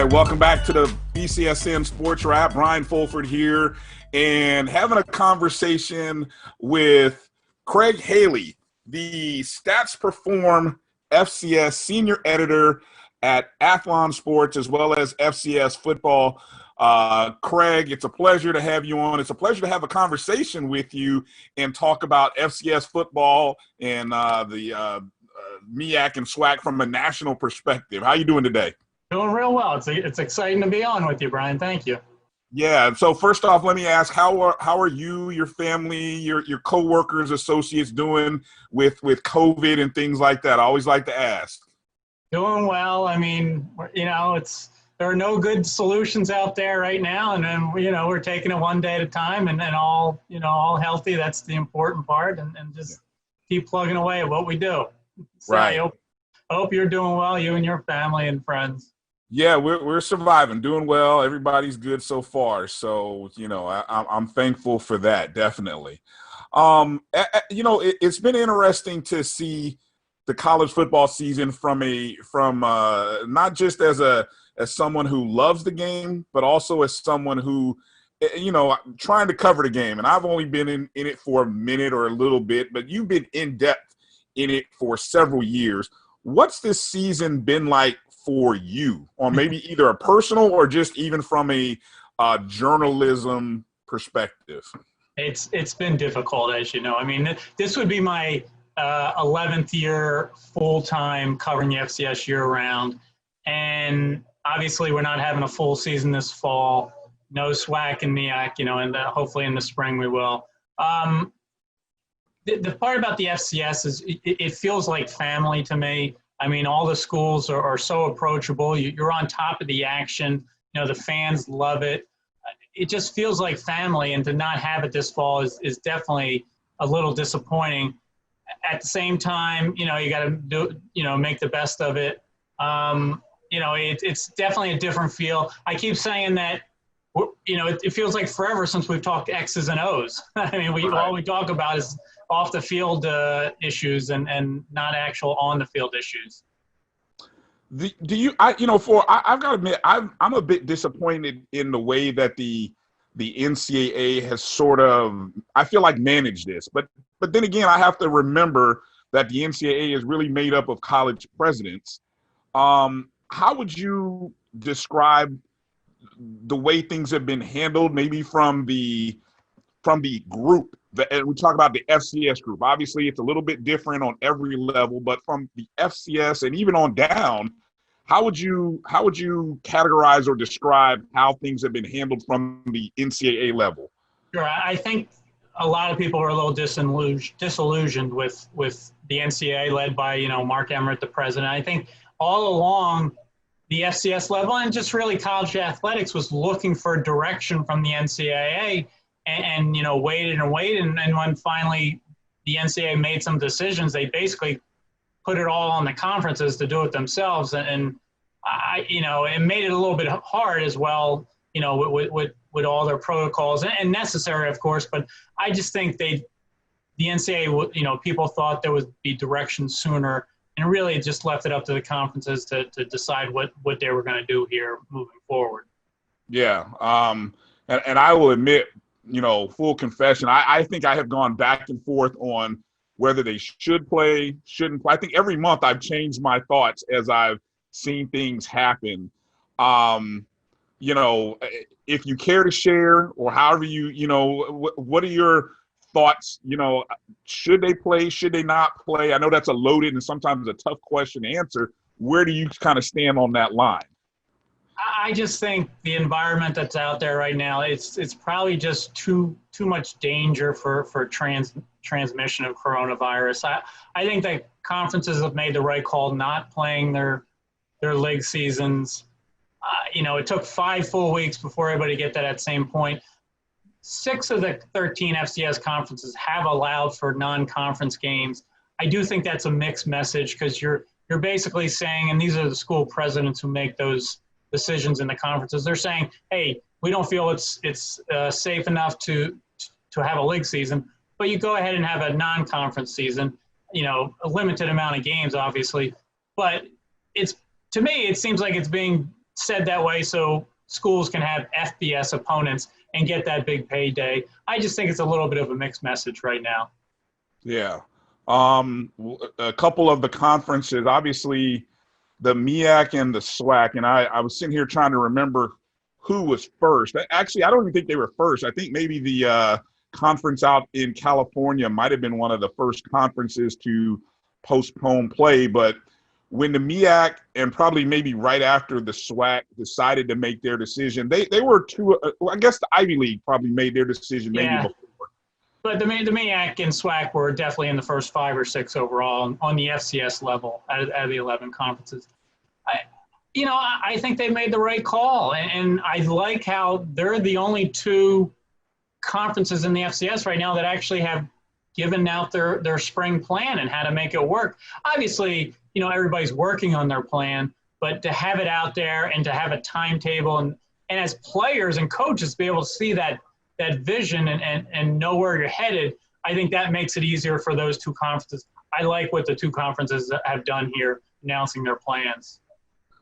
right, welcome back to the BCSN Sports Wrap. Brian Fulford here, and having a conversation with Craig Haley, the Stats Perform FCS senior editor at Athlon Sports, as well as FCS football. Craig, it's a pleasure to have you on. It's a pleasure to have a conversation with you and talk about FCS football and the MEAC and SWAC from a national perspective. How you doing today? Doing real well. It's exciting to be on with you, Brian. Thank you. Yeah. So first off, let me ask, how are you, your family, your coworkers, associates doing with COVID and things like that? I always like to ask. Doing well. I mean, there are no good solutions out there right now, and then we're taking it one day at a time, and then all healthy. That's the important part, and just keep plugging away at what we do. So right. I hope you're doing well, you and your family and friends. Yeah, we're surviving, doing well. Everybody's good so far. So, I'm thankful for that, definitely. It's been interesting to see the college football season from not just as someone who loves the game, but also as someone who, trying to cover the game. And I've only been in it for a minute or a little bit, but you've been in depth in it for several years. What's this season been like for you, or maybe either a personal or just even from a journalism perspective? It's been difficult, as you know. I mean, this would be my 11th year full-time covering the FCS year-round, and obviously we're not having a full season this fall. No SWAC and MEAC, and hopefully in the spring we will. The part about the FCS is it feels like family to me. I mean, all the schools are so approachable. You're on top of the action. The fans love it. It just feels like family, and to not have it this fall is definitely a little disappointing. At the same time, you got to make the best of it. It's definitely a different feel. I keep saying that, it feels like forever since we've talked X's and O's. I mean, all we talk about is off the field issues and not actual on the field issues. I've got to admit, I'm a bit disappointed in the way that the NCAA has sort of, I feel like, managed this. But then again, I have to remember that the NCAA is really made up of college presidents. How would you describe the way things have been handled, maybe from the group? And we talk about the FCS group. Obviously, it's a little bit different on every level, but from the FCS and even on down, how would you categorize or describe how things have been handled from the NCAA level? Sure. I think a lot of people are a little disillusioned with the NCAA led by, Mark Emmert, the president. I think all along the FCS level and just really college athletics was looking for direction from the NCAA and waited and waited. And when finally the NCAA made some decisions, they basically put it all on the conferences to do it themselves. And it made it a little bit hard as well, with all their protocols and necessary, of course. But I just think the NCAA, people thought there would be direction sooner, and really just left it up to the conferences to decide what they were going to do here moving forward. Yeah. And I will admit, full confession, I think I have gone back and forth on whether they should play, shouldn't play. I think every month I've changed my thoughts as I've seen things happen. If you care to share, or however what are your thoughts? Should they play? Should they not play? I know that's a loaded and sometimes a tough question to answer. Where do you kind of stand on that line? I just think the environment that's out there right now, it's probably just too much danger for transmission of coronavirus. I think that conferences have made the right call not playing their league seasons. It took 5 full weeks before everybody get to that same point. 6 of the 13 FCS conferences have allowed for non-conference games. I do think that's a mixed message, because you're basically saying, and these are the school presidents who make those decisions in the conferences, they're saying, hey, we don't feel it's safe enough to have a league season, but you go ahead and have a non-conference season, a limited amount of games, obviously. But to me, it seems like it's being said that way so schools can have FBS opponents and get that big payday. I just think it's a little bit of a mixed message right now. Yeah. A couple of the conferences, obviously the MEAC and the SWAC, and I was sitting here trying to remember who was first. Actually, I don't even think they were first. I think maybe the conference out in California might have been one of the first conferences to postpone play. But when the MEAC and probably maybe right after the SWAC decided to make their decision, they were two. I guess the Ivy League probably made their decision maybe before. But the MEAC and SWAC were definitely in the first 5 or 6 overall on the FCS level out of the 11 conferences. I think they made the right call, and I like how they're the only 2 conferences in the FCS right now that actually have given out their spring plan and how to make it work. Obviously, everybody's working on their plan, but to have it out there and to have a timetable and as players and coaches be able to see that vision and know where you're headed, I think that makes it easier for those 2 conferences. I like what the 2 conferences have done here, announcing their plans.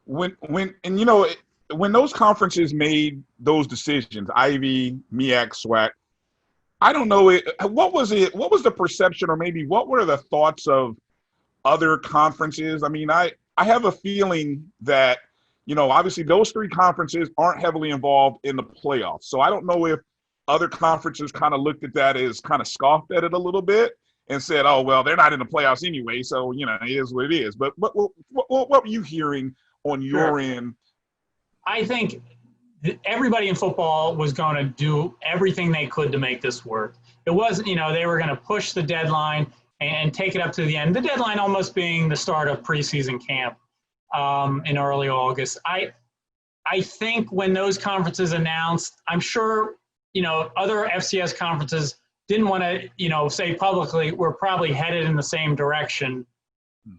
When those conferences made those decisions, Ivy, MEAC, SWAC, I don't know what was the perception, or maybe what were the thoughts of other conferences? I mean, I have a feeling that, obviously those 3 conferences aren't heavily involved in the playoffs. So I don't know if other conferences kind of looked at that as kind of scoffed at it a little bit and said, oh, well, they're not in the playoffs anyway, so, it is what it is. But what were you hearing on your end? I think everybody in football was going to do everything they could to make this work. It wasn't, they were going to push the deadline and take it up to the end. The deadline almost being the start of preseason camp in early August. I think when those conferences announced, I'm sure other FCS conferences didn't want to, say publicly, we're probably headed in the same direction,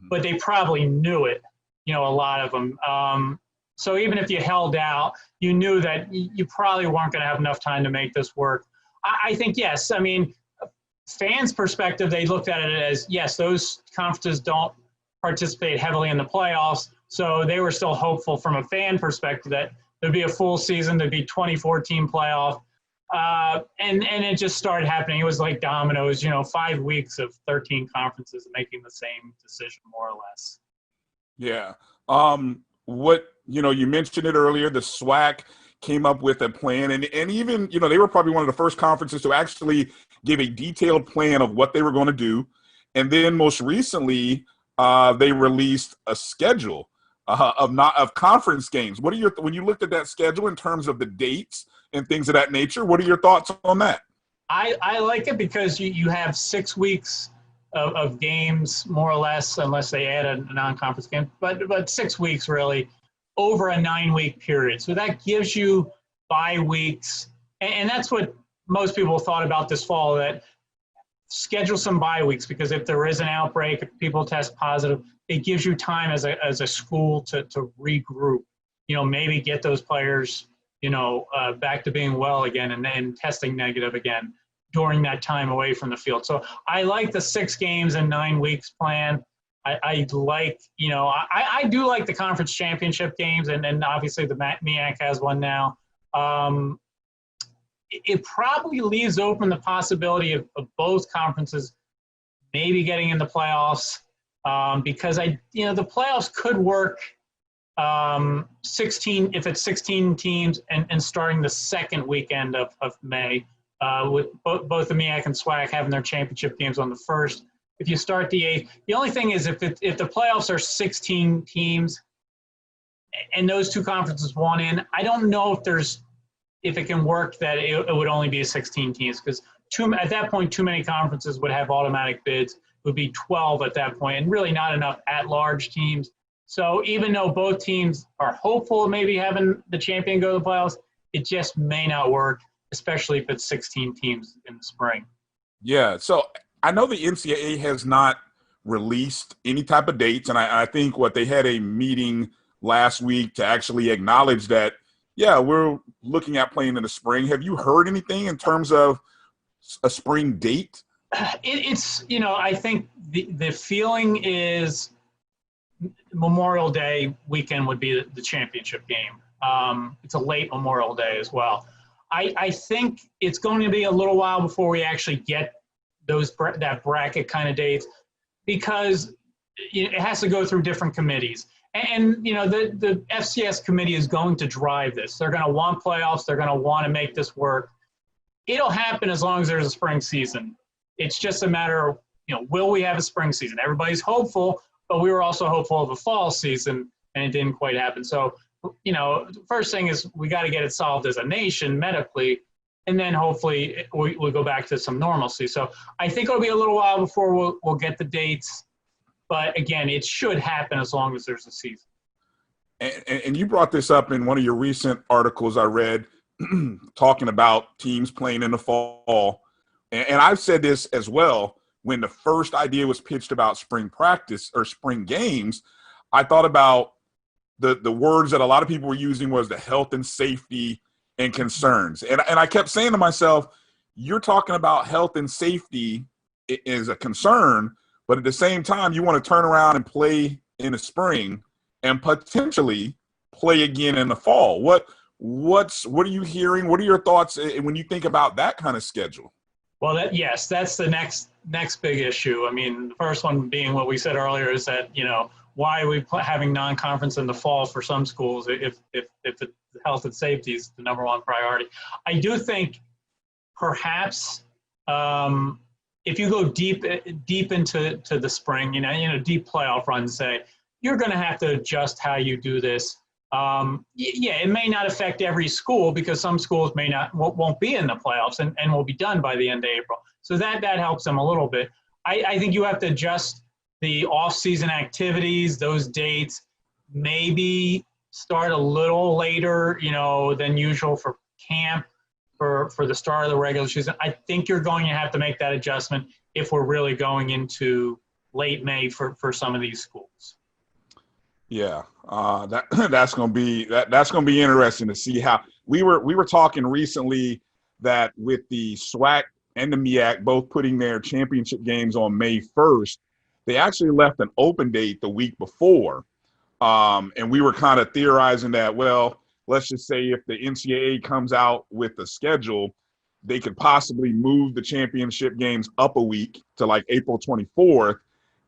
but they probably knew it, a lot of them. So even if you held out, you knew that you probably weren't going to have enough time to make this work. I think, yes, I mean, fans' perspective, they looked at it as, yes, those conferences don't participate heavily in the playoffs, so they were still hopeful from a fan perspective that there'd be a full season, there'd be 24-team playoff. And it just started happening. It was like dominoes, 5 weeks of 13 conferences making the same decision, more or less. Yeah. You mentioned it earlier, the SWAC came up with a plan, and even, they were probably one of the first conferences to actually give a detailed plan of what they were going to do. And then most recently, they released a schedule of conference games. When you looked at that schedule in terms of the dates and things of that nature, what are your thoughts on that? I like it because you have 6 weeks of games, more or less, unless they add a non-conference game, but 6 weeks really over a 9-week period. So that gives you bye weeks, and that's what most people thought about this fall, that schedule some bye weeks, because if there is an outbreak, if people test positive, it gives you time as a school to regroup, maybe get those players, back to being well again and then testing negative again during that time away from the field. So I like the 6 games and 9 weeks plan. I like, I do like the conference championship games, and obviously the MEAC has one now. It probably leaves open the possibility of both conferences maybe getting in the playoffs, because the playoffs could work 16 if it's 16 teams and starting the second weekend of May, with both the MEAC and SWAC having their championship games on the 1st. If you start the 8th, the only thing is if the playoffs are 16 teams and those 2 conferences want in, I don't know if it can work that it would only be 16 teams, because at that point too many conferences would have automatic bids. It would be 12 at that point, and really not enough at-large teams. So even though both teams are hopeful of maybe having the champion go to the playoffs, it just may not work, especially if it's 16 teams in the spring. Yeah, so I know the NCAA has not released any type of dates, and I think they had a meeting last week to actually acknowledge that, yeah, we're looking at playing in the spring. Have you heard anything in terms of a spring date? It's I think the feeling is Memorial Day weekend would be the championship game. It's a late Memorial Day as well. I think it's going to be a little while before we actually get that bracket kind of dates, because it has to go through different committees. And the FCS committee is going to drive this. They're going to want playoffs. They're going to want to make this work. It'll happen as long as there's a spring season. It's just a matter of, will we have a spring season? Everybody's hopeful, but we were also hopeful of a fall season, and it didn't quite happen. So, first thing is we got to get it solved as a nation medically, and then hopefully we'll go back to some normalcy. So I think it'll be a little while before we'll get the dates. But again, it should happen as long as there's a season. And you brought this up in one of your recent articles I read, talking about teams playing in the fall. And I've said this as well. When the first idea was pitched about spring practice or spring games, I thought about the words that a lot of people were using was the health and safety and concerns. And I kept saying to myself, you're talking about health and safety is a concern, but at the same time, you want to turn around and play in the spring and potentially play again in the fall. What are you hearing? What are your thoughts when you think about that kind of schedule? Well, that's the next big issue. I mean, the first one being what we said earlier is that, why are we having non-conference in the fall for some schools if the health and safety is the number one priority? I do think perhaps if you go deep into the spring, deep playoff runs, say, you're going to have to adjust how you do this. It may not affect every school because some schools won't be in the playoffs and will be done by the end of April. So that helps them a little bit. I think you have to adjust the off-season activities, those dates, maybe start a little later, than usual for camp for the start of the regular season. I think you're going to have to make that adjustment if we're really going into late May for some of these schools. Yeah, that's going to be interesting to see how we were talking recently that with the SWAC and the MEAC both putting their championship games on May 1st, they actually left an open date the week before. And we were kind of theorizing that, well, let's just say if the NCAA comes out with the schedule, they could possibly move the championship games up a week to like April 24th.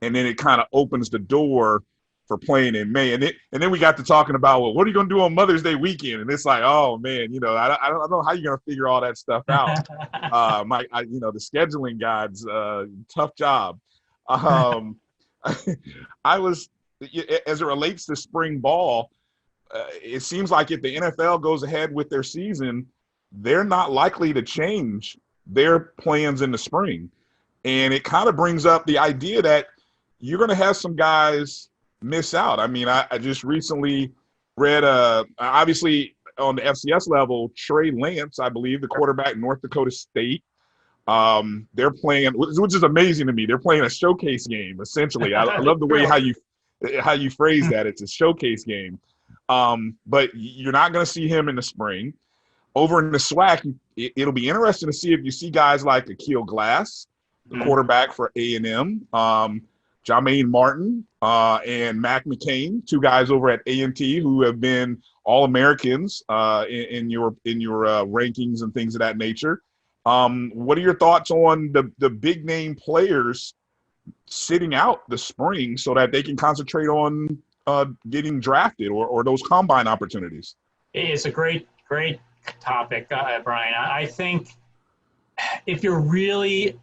And then it kind of opens the door for playing in May. And then we got to talking about, well, what are you going to do on Mother's Day weekend? And it's like, oh man, I don't know how you're going to figure all that stuff out. The scheduling guides, tough job. I was, as it relates to spring ball, it seems like if the NFL goes ahead with their season, they're not likely to change their plans in the spring. And it kind of brings up the idea that you're going to have some guys miss out. I mean, I just recently read, obviously on the FCS level, Trey Lance, I believe, the quarterback, North Dakota State, they're playing, which is amazing to me. They're playing a showcase game, essentially. I love the way how you phrase that. It's a showcase game. But you're not going to see him in the spring. Over in the SWAC, it'll be interesting to see if you see guys like Akil Glass, the quarterback for A&M, Jermaine Martin, and Mac McCain, two guys over at A&T who have been All-Americans in your rankings and things of that nature. What are your thoughts on the big name players sitting out the spring so that they can concentrate on getting drafted or those combine opportunities? It's a great topic, Brian. I think if you're really,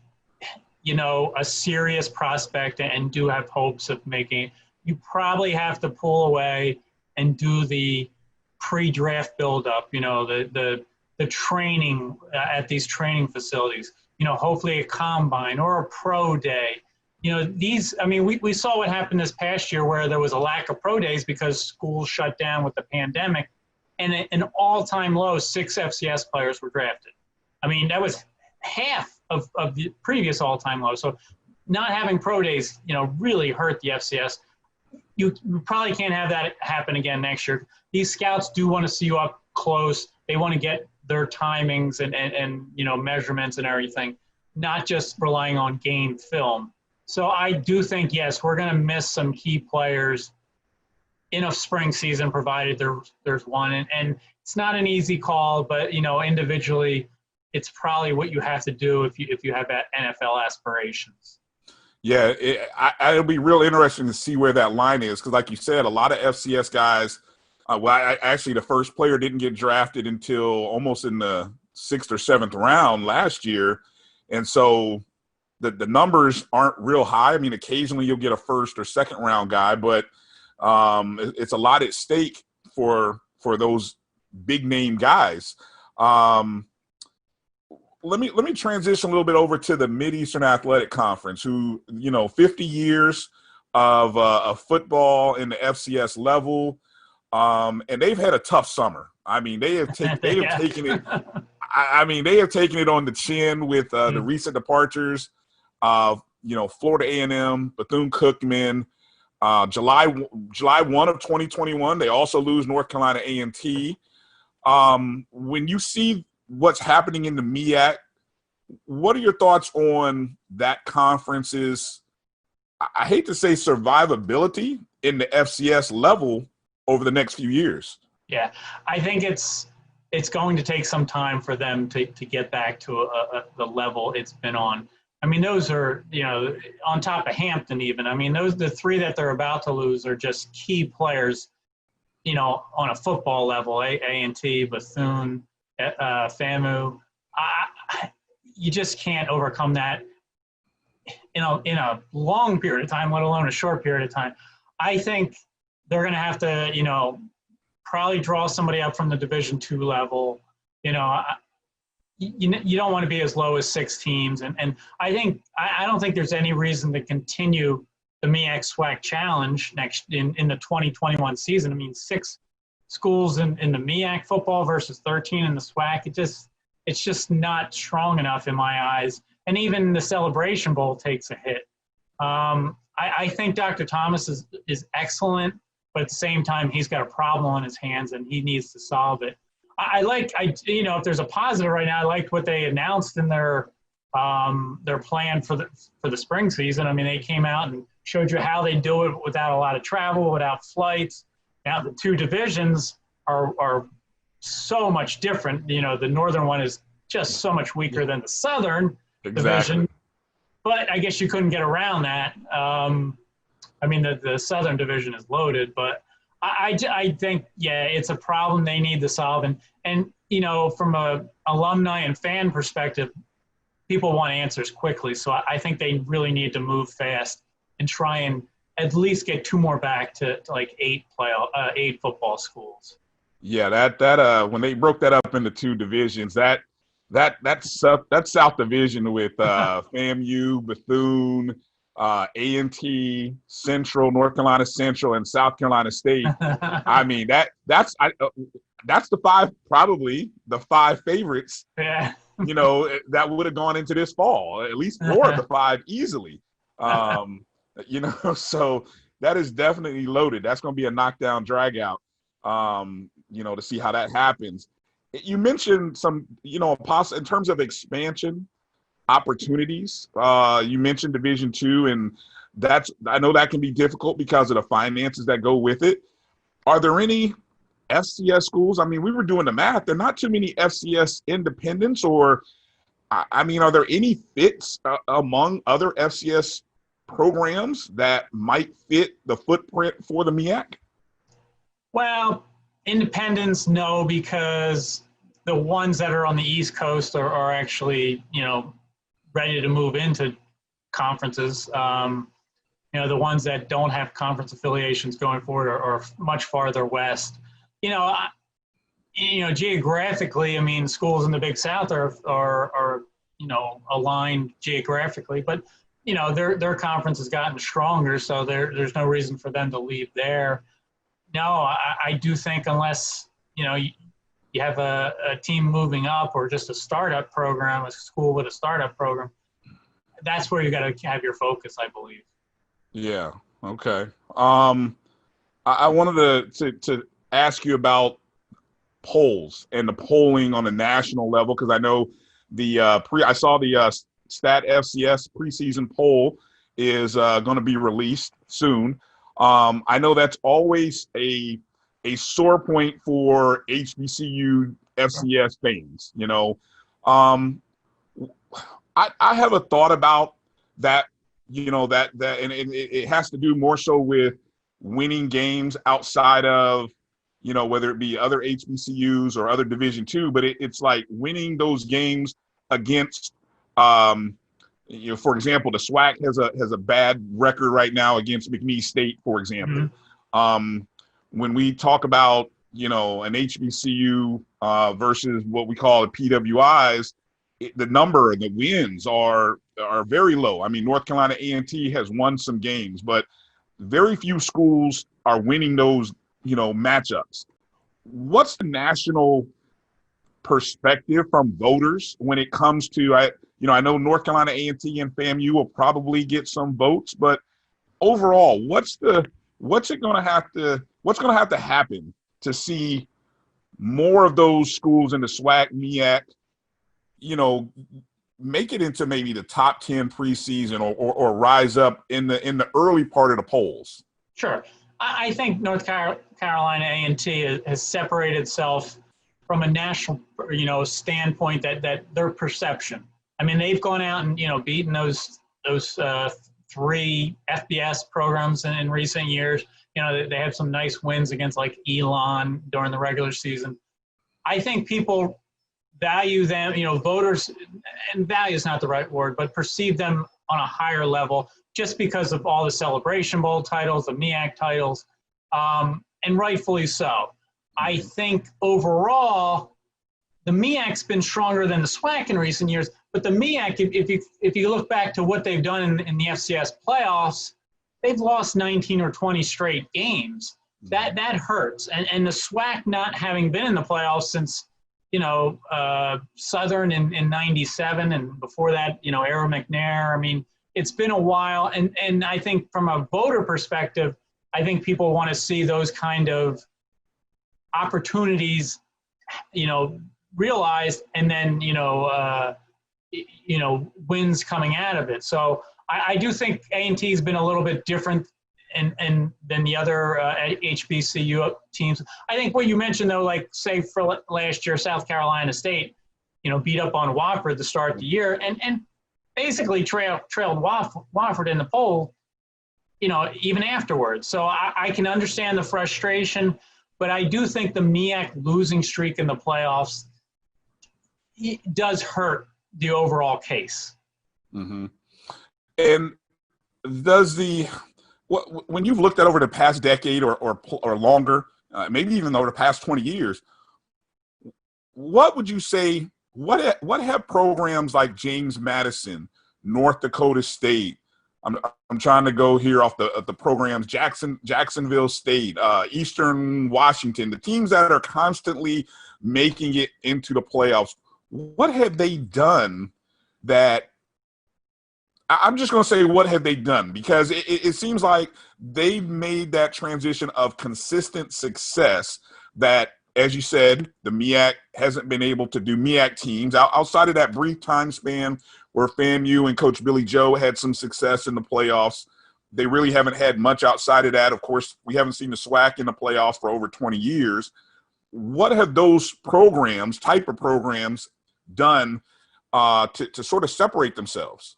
a serious prospect and do have hopes of making it, you probably have to pull away and do the pre-draft buildup, the training at these training facilities, hopefully a combine or a pro day. We saw what happened this past year where there was a lack of pro days because schools shut down with the pandemic, and an all-time low, 6 FCS players were drafted. I mean, that was half of the previous all-time low. So not having pro days, really hurt the FCS. You probably can't have that happen again next year. These scouts do want to see you up close. They want to get their timings and measurements and everything, not just relying on game film. So I do think, yes, we're going to miss some key players in a spring season, provided there's one. And it's not an easy call, but, individually, it's probably what you have to do if you have NFL aspirations. Yeah, it'll be real interesting to see where that line is because, like you said, a lot of FCS guys. Actually, the first player didn't get drafted until almost in the 6th or 7th round last year, and so the numbers aren't real high. I mean, occasionally you'll get a 1st or 2nd round guy, but it's a lot at stake for those big name guys. Let me transition a little bit over to the Mid-Eastern Athletic Conference, who, 50 years of football in the FCS level, and they've had a tough summer. I mean, they have taken it. They have taken it on the chin with the recent departures of, Florida A&M, Bethune-Cookman. July 1 of 2021, they also lose North Carolina A&T. When you see what's happening in the MEAC, what are your thoughts on that conference's, I hate to say survivability in the FCS level over the next few years? Yeah, I think it's going to take some time for them to get back to the level it's been on. I mean, those are, on top of Hampton even. I mean, the 3 that they're about to lose are just key players, on a football level, A&T, Bethune, FAMU. You just can't overcome that in a long period of time, let alone a short period of time. I think they're going to have to, probably draw somebody up from the Division II level. You don't want to be as low as 6 teams. And I don't think there's any reason to continue the MEAC SWAC challenge in the 2021 season. I mean, 6 schools in the MEAC football versus 13 in the SWAC. It's just not strong enough in my eyes. And even the Celebration Bowl takes a hit. I think Dr. Thomas is excellent, but at the same time, he's got a problem on his hands and he needs to solve it. If there's a positive right now, I liked what they announced in their plan for the spring season. I mean, they came out and showed you how they do it without a lot of travel, without flights. Now the 2 divisions are so much different. The northern one is just so much weaker than the southern division. But I guess you couldn't get around that. The southern division is loaded, but I think, it's a problem they need to solve. And from a alumni and fan perspective, people want answers quickly. So I think they really need to move fast and try and at least get 2 more back to like 8 football schools. Yeah, that when they broke that up into 2 divisions, that South Division with FAMU, Bethune, A&T, Central, North Carolina Central, and South Carolina State. I mean, that's the 5, probably the 5 favorites. Yeah. That would have gone into this fall. At least 4 of the 5 easily. So that is definitely loaded. That's going to be a knockdown drag out. To see how that happens. You mentioned some, in terms of expansion opportunities. You mentioned Division II, and I know that can be difficult because of the finances that go with it. Are there any FCS schools? I mean, we were doing the math. There are not too many FCS independents, or are there any fits among other FCS programs that might fit the footprint for the MEAC? Well, independents, no, because the ones that are on the East Coast are actually, ready to move into conferences. The ones that don't have conference affiliations going forward are much farther west. Geographically, I mean, schools in the Big South are aligned geographically, but their conference has gotten stronger, so there's no reason for them to leave there. No, I do think unless you have a team moving up or just a startup program, a school with a startup program, that's where you got to have your focus, I believe. Yeah. Okay. I wanted to ask you about polls and the polling on a national level, because I know I saw the Stat FCS preseason poll is going to be released soon. I know that's always a sore point for HBCU FCS fans. Um, I have a thought about that. And it has to do more so with winning games outside of, whether it be other HBCUs or other Division II, but it's like winning those games against, for example, the SWAC has a bad record right now against McNeese State, for example. When we talk about, an HBCU versus what we call the PWIs, the number and the wins are very low. I mean, North Carolina A&T has won some games, but very few schools are winning those, matchups. What's the national perspective from voters when it comes to, I know North Carolina A&T and FAMU will probably get some votes, but overall, what's going to have to happen to see more of those schools in the SWAC, MEAC, make it into maybe the top 10 preseason or rise up in the early part of the polls? Sure. I think North Carolina A&T has separated itself from a national, standpoint that their perception. I mean, they've gone out and, beaten those three FBS programs in recent years. They have some nice wins against like Elon during the regular season. I think people value them, voters, and value is not the right word, but perceive them on a higher level just because of all the Celebration Bowl titles, the MEAC titles, and rightfully so. I think overall, the MEAC's been stronger than the SWAC in recent years, but the MEAC, if you look back to what they've done in the FCS playoffs, they've lost 19 or 20 straight games. That hurts. And the SWAC not having been in the playoffs since, Southern in 97, and before that, Arrow McNair. I mean, it's been a while. And I think from a voter perspective, I think people want to see those kind of opportunities, realized, and then, wins coming out of it. So I do think A&T has been a little bit different and than the other HBCU teams. I think what you mentioned, though, like say for last year, South Carolina State, beat up on Wofford to start the year and basically trailed Wofford in the poll, even afterwards. So I can understand the frustration, but I do think the MEAC losing streak in the playoffs does hurt the overall case. Mm-hmm. And does when you've looked at over the past decade or longer, maybe even over the past 20 years, what would you say, what have programs like James Madison, North Dakota State, I'm trying to go here off the programs, Jacksonville State, Eastern Washington, the teams that are constantly making it into the playoffs, what have they done that – I'm just going to say, what have they done? Because it seems like they've made that transition of consistent success that, as you said, the MEAC hasn't been able to do. MEAC teams, outside of that brief time span where FAMU and Coach Billy Joe had some success in the playoffs, they really haven't had much outside of that. Of course, we haven't seen the SWAC in the playoffs for over 20 years. What have those type of programs, done to sort of separate themselves?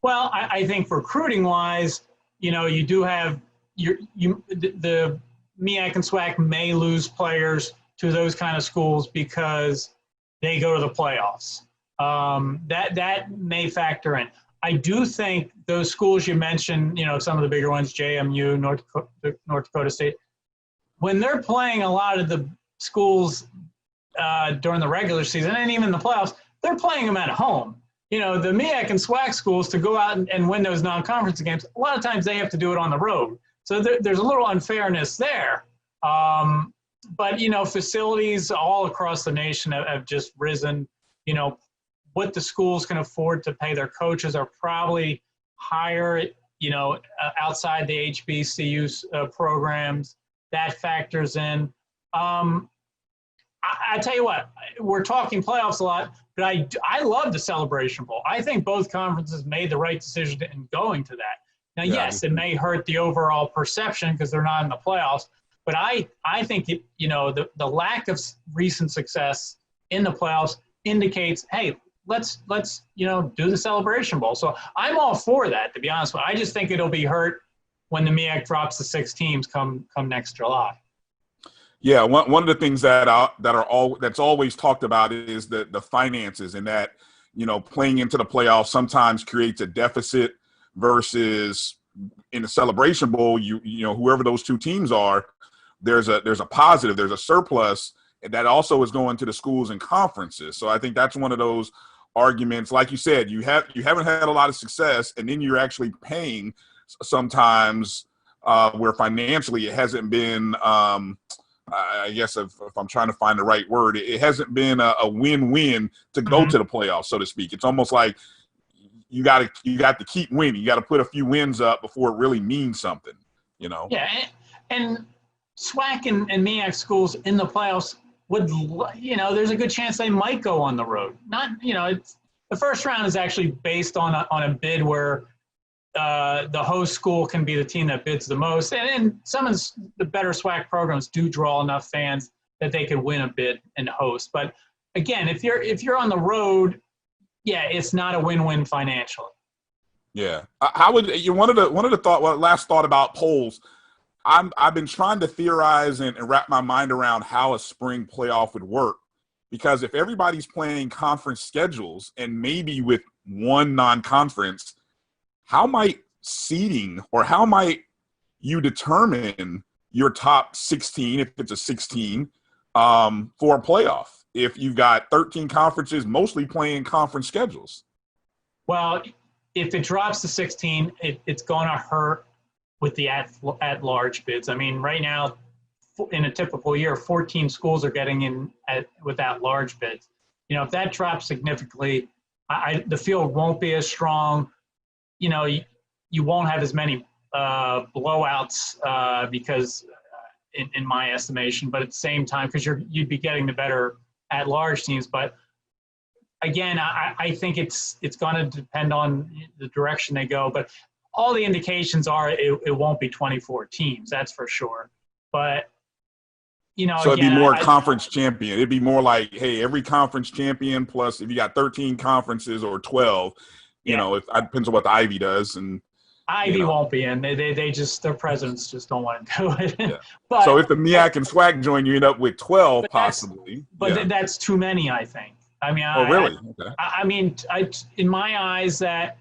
Well, I think recruiting wise, you do have the MEAC and SWAC may lose players to those kind of schools because they go to the playoffs. That may factor in. I do think those schools you mentioned, some of the bigger ones, JMU, North Dakota State, when they're playing a lot of the schools during the regular season and even the playoffs, they're playing them at home. The MEAC and SWAC schools, to go out and win those non-conference games, a lot of times they have to do it on the road. So there's a little unfairness there. But, facilities all across the nation have just risen. What the schools can afford to pay their coaches are probably higher, outside the HBCU programs. That factors in. I tell you what, we're talking playoffs a lot, but I love the Celebration Bowl. I think both conferences made the right decision in going to that. Now, Yeah, yes, it may hurt the overall perception because they're not in the playoffs, but I think the lack of recent success in the playoffs indicates, hey, let's do the Celebration Bowl. So I'm all for that, to be honest with you. I just think it'll be hurt when the MEAC drops the 6 teams come next July. Yeah, one of the things that's always talked about is the finances, and that playing into the playoffs sometimes creates a deficit versus in the Celebration Bowl, whoever those 2 teams are, there's a positive, there's a surplus, and that also is going to the schools and conferences. So I think that's one of those arguments. Like you said, you haven't had a lot of success, and then you're actually paying sometimes where financially it hasn't been. I guess if I'm trying to find the right word, it hasn't been a win-win to go to the playoffs, so to speak. It's almost like you got to keep winning. You got to put a few wins up before it really means something, Yeah, and SWAC and MEAC schools in the playoffs would, there's a good chance they might go on the road. Not, the first round is actually based on a bid where the host school can be the team that bids the most, and some of the better SWAC programs do draw enough fans that they could win a bid and host. But again, if you're on the road, yeah, it's not a win-win financially. Yeah, how would you last thought about polls? I've been trying to theorize and wrap my mind around how a spring playoff would work, because if everybody's playing conference schedules and maybe with one non-conference, how might seeding, or how might you determine your top 16, if it's a 16, for a playoff, if you've got 13 conferences mostly playing conference schedules? Well, if it drops to 16, it's going to hurt with the at-large bids. I mean, right now, in a typical year, 14 schools are getting in with at-large bids. If that drops significantly, the field won't be as strong. You won't have as many blowouts because, in my estimation, but at the same time, because you'd be getting the better at-large teams. But again, I think it's going to depend on the direction they go. But all the indications are it won't be 24 teams, that's for sure. But so it'd be more conference champion. It'd be more like, hey, every conference champion plus if you got 13 conferences or 12. If it depends on what the Ivy does, and Ivy won't be in. They just, their presidents just don't want to do it. Yeah. But so if the MEAC and SWAC join, you end up with 12 possibly. But that's too many, I think. I mean, really? Okay. I mean, in my eyes, that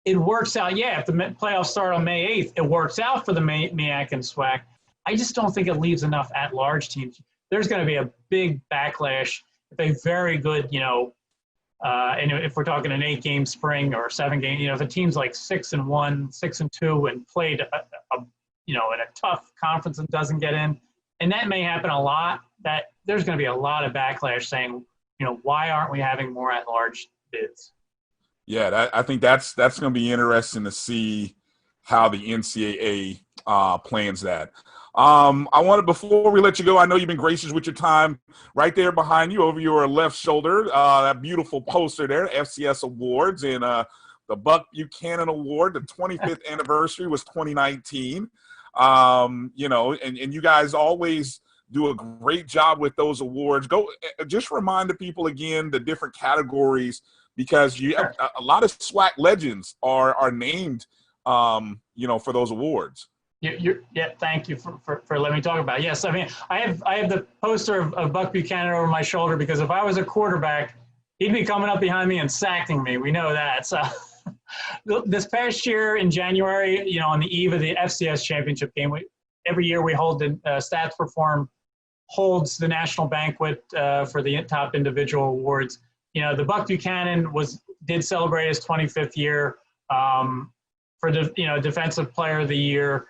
it works out. Yeah, if the playoffs start on May 8th, it works out for the MEAC and SWAC. I just don't think it leaves enough at-large teams. There's going to be a big backlash if a very good, and if we're talking an 8-game spring or 7-game, if a team's like 6-1, 6-2, and played in a tough conference and doesn't get in, and that may happen a lot, that there's going to be a lot of backlash saying, why aren't we having more at-large bids? Yeah, I think that's going to be interesting to see how the NCAA plans that. Before we let you go, I know you've been gracious with your time. Right there behind you, over your left shoulder, that beautiful poster there, FCS Awards, and the Buck Buchanan Award. The 25th anniversary was 2019. And you guys always do a great job with those awards. Go, just remind the people again the different categories, because a lot of SWAC legends are named, for those awards. Thank you for letting me talk about it. Yes, I mean, I have the poster of Buck Buchanan over my shoulder, because if I was a quarterback, he'd be coming up behind me and sacking me. We know that. So this past year in January, on the eve of the FCS championship game, every year we hold the Stats Perform holds the national banquet for the top individual awards. The Buck Buchanan did celebrate his 25th year for the Defensive Player of the Year.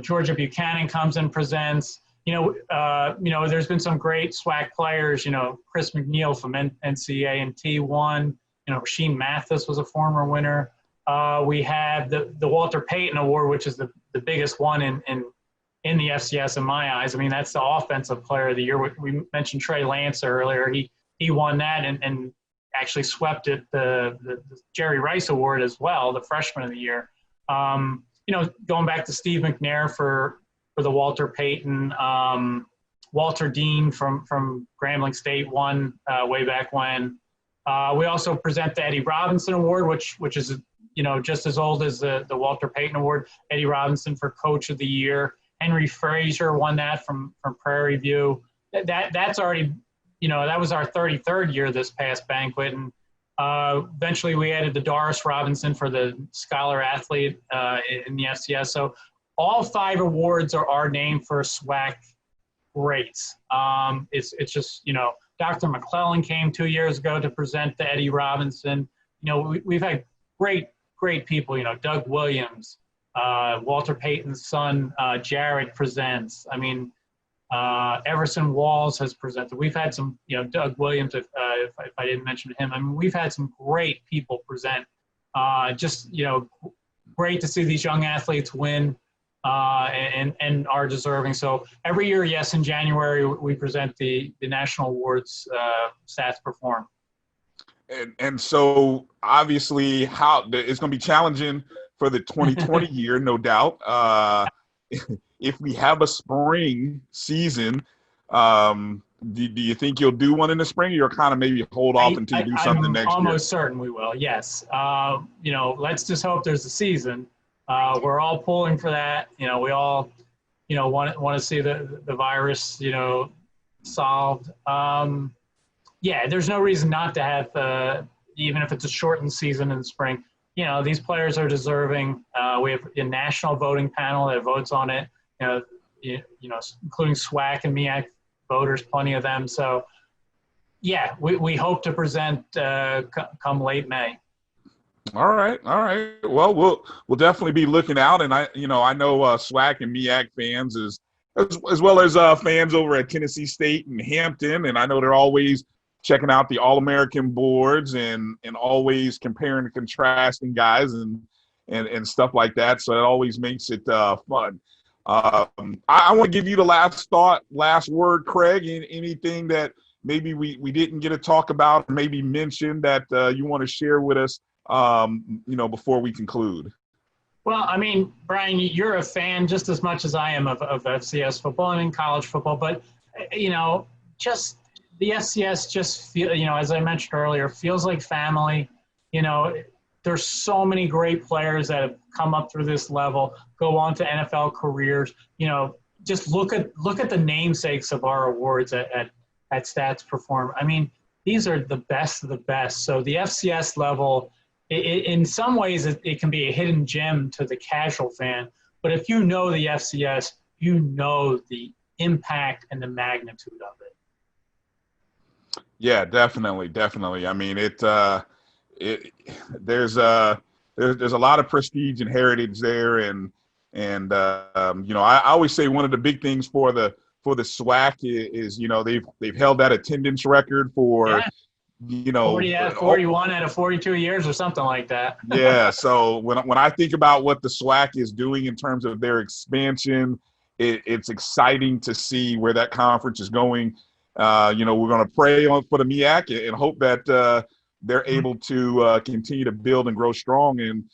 Georgia Buchanan comes and presents. There's been some great SWAC players. Chris McNeil from NCAA and T1. Sheen Mathis was a former winner. We have the Walter Payton Award, which is the biggest one in the FCS in my eyes. I mean, that's the Offensive Player of the Year. We mentioned Trey Lance earlier. He won that and actually swept it the Jerry Rice Award as well, the Freshman of the Year. Going back to Steve McNair for the Walter Payton, Walter Dean from Grambling State won way back when. We also present the Eddie Robinson Award, which is just as old as the Walter Payton Award. Eddie Robinson for Coach of the Year. Henry Frazier won that from Prairie View. That's already, that was our 33rd year this past banquet, and eventually we added the Doris Robinson for the Scholar Athlete in the FCS. So all 5 awards are named for SWAC greats. It's just, Dr. McClellan came 2 years ago to present the Eddie Robinson. We've had great people, Doug Williams, Walter Payton's son, Jared presents. I mean, Everson Walls has presented. We've had some, Doug Williams, if I didn't mention him. I mean, we've had some great people present. Great to see these young athletes win and are deserving. So every year, yes, in January, we present the national awards, Stats Perform. And so obviously it's going to be challenging for the 2020 year, no doubt. If we have a spring season, do you think you'll do one in the spring, or you'll kind of maybe hold off until you do something next year? I'm almost certain we will, yes. Let's just hope there's a season. We're all pulling for that. We all, want to see the virus, solved. There's no reason not to have, even if it's a shortened season in the spring. These players are deserving. We have a national voting panel that votes on it. Including SWAC and MEAC voters, plenty of them. So, we hope to present come late May. All right. Well, we'll definitely be looking out, and I know SWAC and MEAC fans as well as fans over at Tennessee State and Hampton, and I know they're always checking out the All-American boards and always comparing and contrasting guys and stuff like that. So it always makes it fun. I want to give you the last word, Craig. Anything that maybe we didn't get to talk about, or maybe mention that you want to share with us, before we conclude? Well, I mean, Brian, you're a fan just as much as I am of FCS football and in college football, but just the FCS just feel, as I mentioned earlier, feels like family. There's so many great players that have come up through this level, go on to NFL careers. Just look at the namesakes of our awards at Stats Perform. I mean, these are the best of the best. So the FCS level, in some ways, it can be a hidden gem to the casual fan. But if you know the FCS, you know the impact and the magnitude of it. Yeah, definitely. I mean, there's a lot of prestige and heritage there, and I always say one of the big things for the SWAC is they've held that attendance record for 41 out of 42 years or something like that. Yeah, so when I think about what the SWAC is doing in terms of their expansion, it's exciting to see where that conference is going. We're going to pray for the MEAC and hope that they're able to continue to build and grow strong. And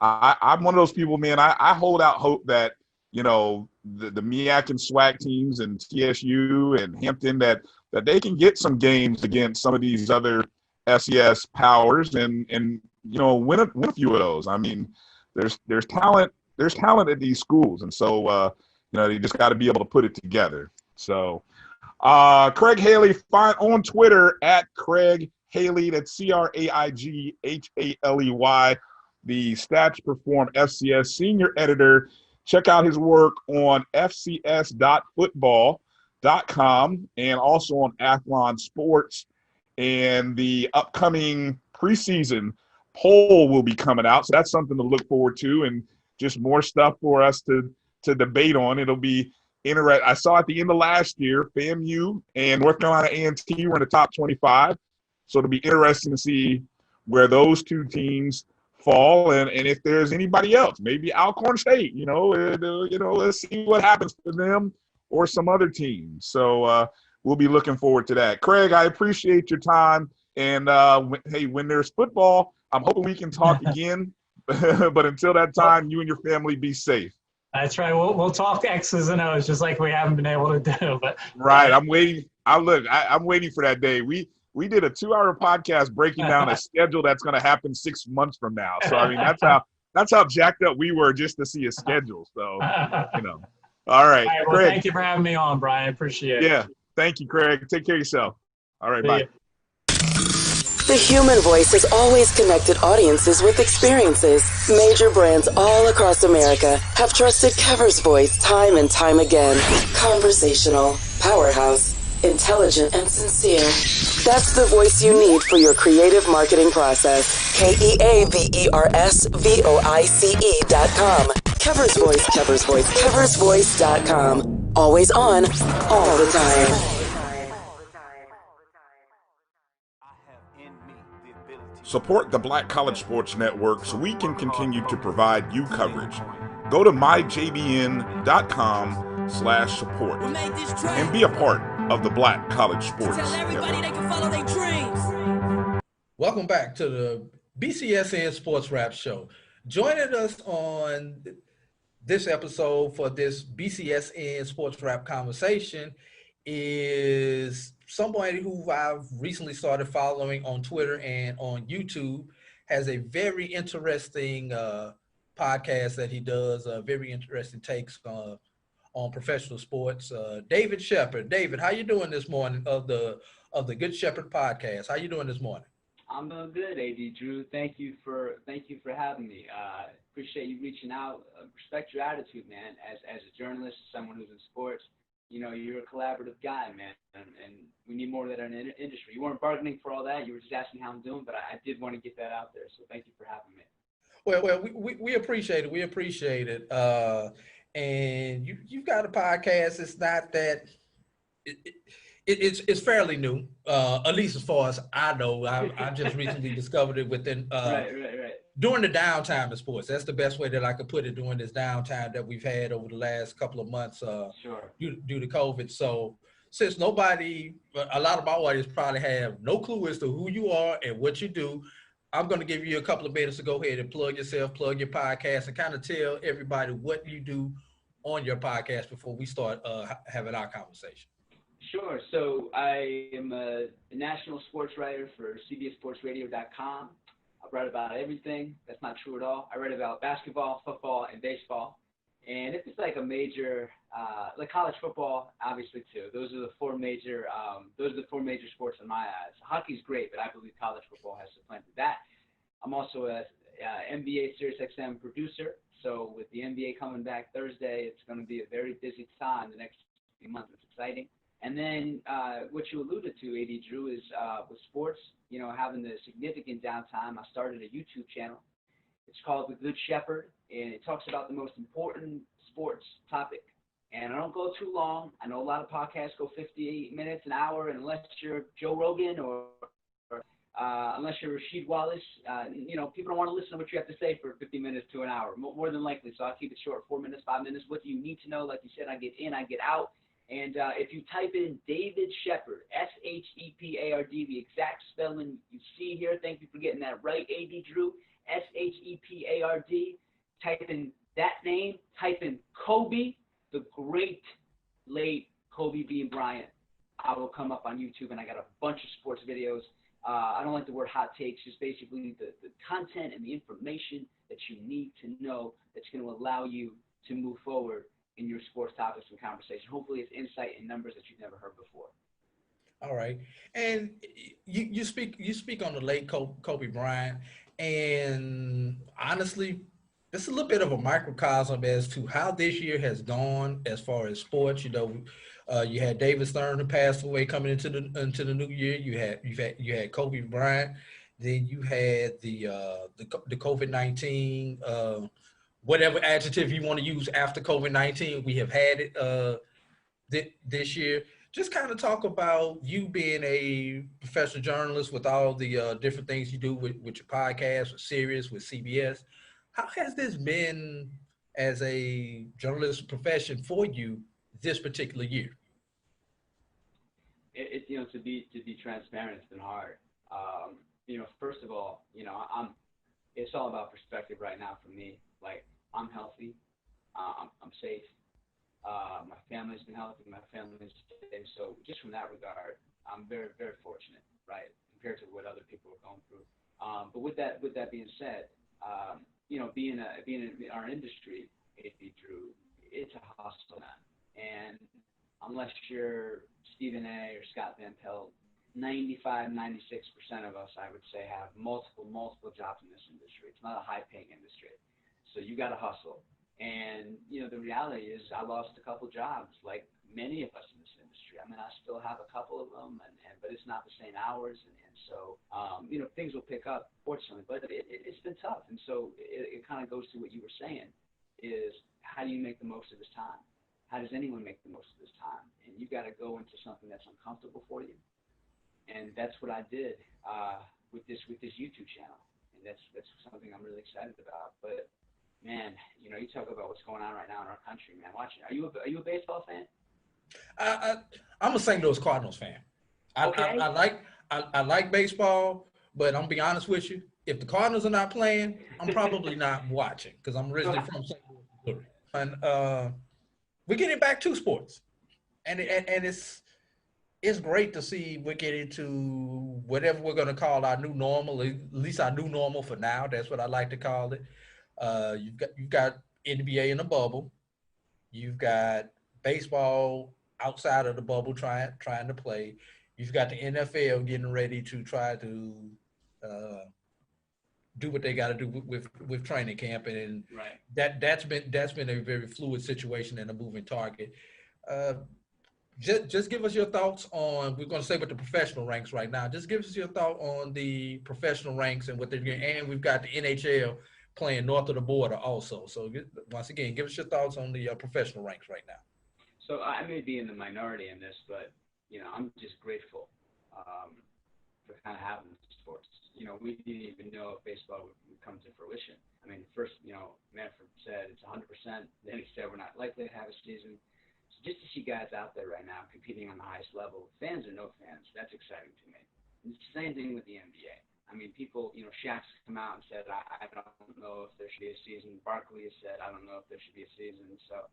I'm one of those people, man. I hold out hope that the MEAC and SWAC teams and TSU and Hampton that they can get some games against some of these other SES powers and win a few of those. I mean, there's talent at these schools, and so you just got to be able to put it together. So Craig Haley, find on Twitter at Craig Haley, that's CraigHaley, the Stats Perform FCS senior editor. Check out his work on fcs.football.com and also on Athlon Sports. And the upcoming preseason poll will be coming out, so that's something to look forward to, and just more stuff for us to debate on. It'll be interesting. I saw at the end of last year, FAMU and North Carolina A&T were in the top 25. So it'll be interesting to see where those two teams fall, and if there's anybody else, maybe Alcorn State. Let's see what happens to them or some other teams. So we'll be looking forward to that. Craig, I appreciate your time, and hey, when there's football, I'm hoping we can talk again But until that time, you and your family be safe. That's right. We'll talk X's and O's just like we haven't been able to do. But Right. I'm waiting. I'm waiting for that day. We did a 2-hour podcast breaking down a schedule that's going to happen 6 months from now. So I mean, that's how jacked up we were just to see a schedule. So, you know. All right, well, Craig. thank you for having me on, Brian. I appreciate it. Yeah. Thank you, Craig. Take care of yourself. All right. See Bye. you. The human voice has always connected audiences with experiences. Major brands all across America have trusted Kever's voice time and time again. Conversational, powerhouse, intelligent, and sincere. That's the voice you need for your creative marketing process. KeaversVoice.com. Kever's Voice, Kever's Voice, KeversVoice.com. Always on, all the time. Support the Black College Sports Network so we can continue to provide you coverage. Go to myjbn.com/support and be a part of the Black College Sports Network. Welcome back to the BCSN Sports Rap Show. Joining us on this episode for this BCSN Sports Rap conversation is somebody who I've recently started following on Twitter and on YouTube. Has a very interesting podcast that he does, very interesting takes on professional sports. David Shepard. David, how you doing this morning of the Good Shepherd podcast? How you doing this morning? I'm doing good, AD Drew. Thank you for having me. Appreciate you reaching out. Respect your attitude, man. As a journalist, someone who's in sports, you know, you're a collaborative guy, man, and we need more of that in the industry. You weren't bargaining for all that. You were just asking how I'm doing, but I did want to get that out there. So thank you for having me. Well, we appreciate it. We appreciate it. And you've got a podcast. It's not that it's fairly new, at least as far as I know. I just recently discovered it within right. During the downtime of sports. That's the best way that I could put it, during this downtime that we've had over the last couple of months Sure. due to COVID. So since a lot of my audience probably have no clue as to who you are and what you do, I'm going to give you a couple of minutes to go ahead and plug yourself, plug your podcast, and kind of tell everybody what you do on your podcast before we start having our conversation. Sure. So I am a national sports writer for CBSSportsRadio.com. I write about everything. That's not true at all. I write about basketball, football, and baseball. And if it's like a major, like college football, obviously too. Those are the four major sports in my eyes. Hockey's great, but I believe college football has supplanted that. I'm also a NBA SiriusXM producer. So with the NBA coming back Thursday, it's going to be a very busy time the next few months. It's exciting. And then what you alluded to, AD Drew, is with sports, you know, having the significant downtime, I started a YouTube channel. It's called The Good Shepherd, and it talks about the most important sports topic. And I don't go too long. I know a lot of podcasts go 58 minutes, an hour, and unless you're Joe Rogan or unless you're Rasheed Wallace, you know, people don't want to listen to what you have to say for 50 minutes to an hour, more than likely. So I'll keep it short, 4 minutes, 5 minutes. What do you need to know? Like you said, I get in, I get out. And if you type in David Shepard, Shepard, the exact spelling you see here, thank you for getting that right, AD Drew, Shepard, type in that name, type in Kobe, the great late Kobe Bean Bryant. I will come up on YouTube, and I got a bunch of sports videos. I don't like the word hot takes, just basically the content and the information that you need to know that's going to allow you to move forward in your sports topics and conversation. Hopefully it's insight and numbers that you've never heard before. All right. And you speak on the late Kobe Bryant, and honestly, it's a little bit of a microcosm as to how this year has gone as far as sports. You know, you had David Stern who passed away coming into the new year. You had Kobe Bryant. Then you had the COVID-19, whatever adjective you want to use after COVID-19. We have had it this year. Just kind of talk about you being a professional journalist with all the different things you do with your podcast, with Sirius, with CBS. How has this been as a journalist profession for you this particular year? You know, to be transparent, it's been hard. You know, first of all, you know, it's all about perspective right now for me. Like, I'm healthy, I'm safe, my family's been healthy, my family's safe. So just from that regard, I'm very, very fortunate, right, compared to what other people are going through. But with that being said, you know, being in our industry, Drew, it's a hustle, man. And unless you're Stephen A. or Scott Van Pelt, 95, 96% of us, I would say, have multiple jobs in this industry. It's not a high-paying industry. So you got to hustle. And, you know, the reality is I lost a couple jobs, like many of us in this industry. I mean, I still have a couple of them, but it's not the same hours. And so, you know, things will pick up, fortunately. But it's been tough. And so it kind of goes to what you were saying, is how do you make the most of this time? How does anyone make the most of this time? And you got to go into something that's uncomfortable for you. And that's what I did with this YouTube channel. And that's something I'm really excited about. But man, you know, you talk about what's going on right now in our country, man. Watch it. Are you a baseball fan? I'm a St. Louis Cardinals fan. I like baseball, but I'm gonna be honest with you. If the Cardinals are not playing, I'm probably not watching because I'm originally from St. Louis, Missouri. And we're getting back to sports, and it's great to see we're getting to whatever we're gonna call our new normal. At least our new normal for now. That's what I like to call it. You've got NBA in the bubble. You've got baseball outside of the bubble trying to play. You've got the NFL getting ready to try to do what they got to do with training camp, and right. that's been a very fluid situation and a moving target. Just give us your thoughts on, we're going to say with the professional ranks right now, just give us your thought on the professional ranks and what they're doing. And we've got the NHL playing north of the border also. So once again, give us your thoughts on the professional ranks right now. So I may be in the minority in this, but, you know, I'm just grateful for kind of having sports. You know, we didn't even know if baseball would come to fruition. I mean, first, you know, Manfred said it's 100%. Then he said we're not likely to have a season. So just to see guys out there right now competing on the highest level, fans or no fans, that's exciting to me. And it's the same thing with the NBA. I mean, people, you know, Shaq's come out and said, I don't know if there should be a season. Barkley has said, I don't know if there should be a season. So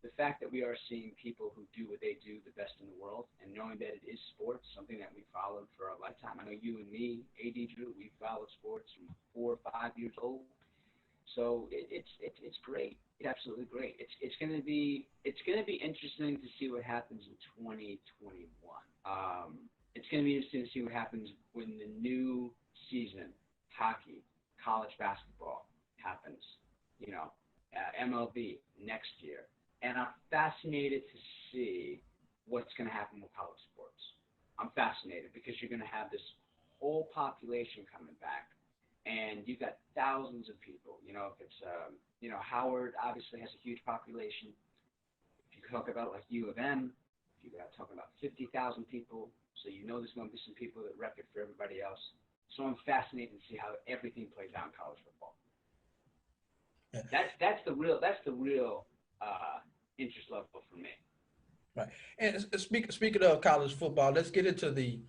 the fact that we are seeing people who do what they do the best in the world, and knowing that it is sports, something that we followed for a lifetime. I know you and me, AD Drew, we followed sports from 4 or 5 years old. So it's great. It's absolutely great. It's going to be interesting to see what happens in 2021. It's going to be interesting to see what happens when the new season, hockey, college basketball happens. You know, MLB next year. And I'm fascinated to see what's going to happen with college sports. I'm fascinated because you're going to have this whole population coming back, and you've got thousands of people. You know, if it's, you know, Howard obviously has a huge population. If you talk about like U of M, if you're talking about 50,000 people, so you know there's going to be some people that wreck it for everybody else. So I'm fascinated to see how everything plays out in college football. Yeah. That's the real interest level for me. Right. And speaking of college football, let's get into the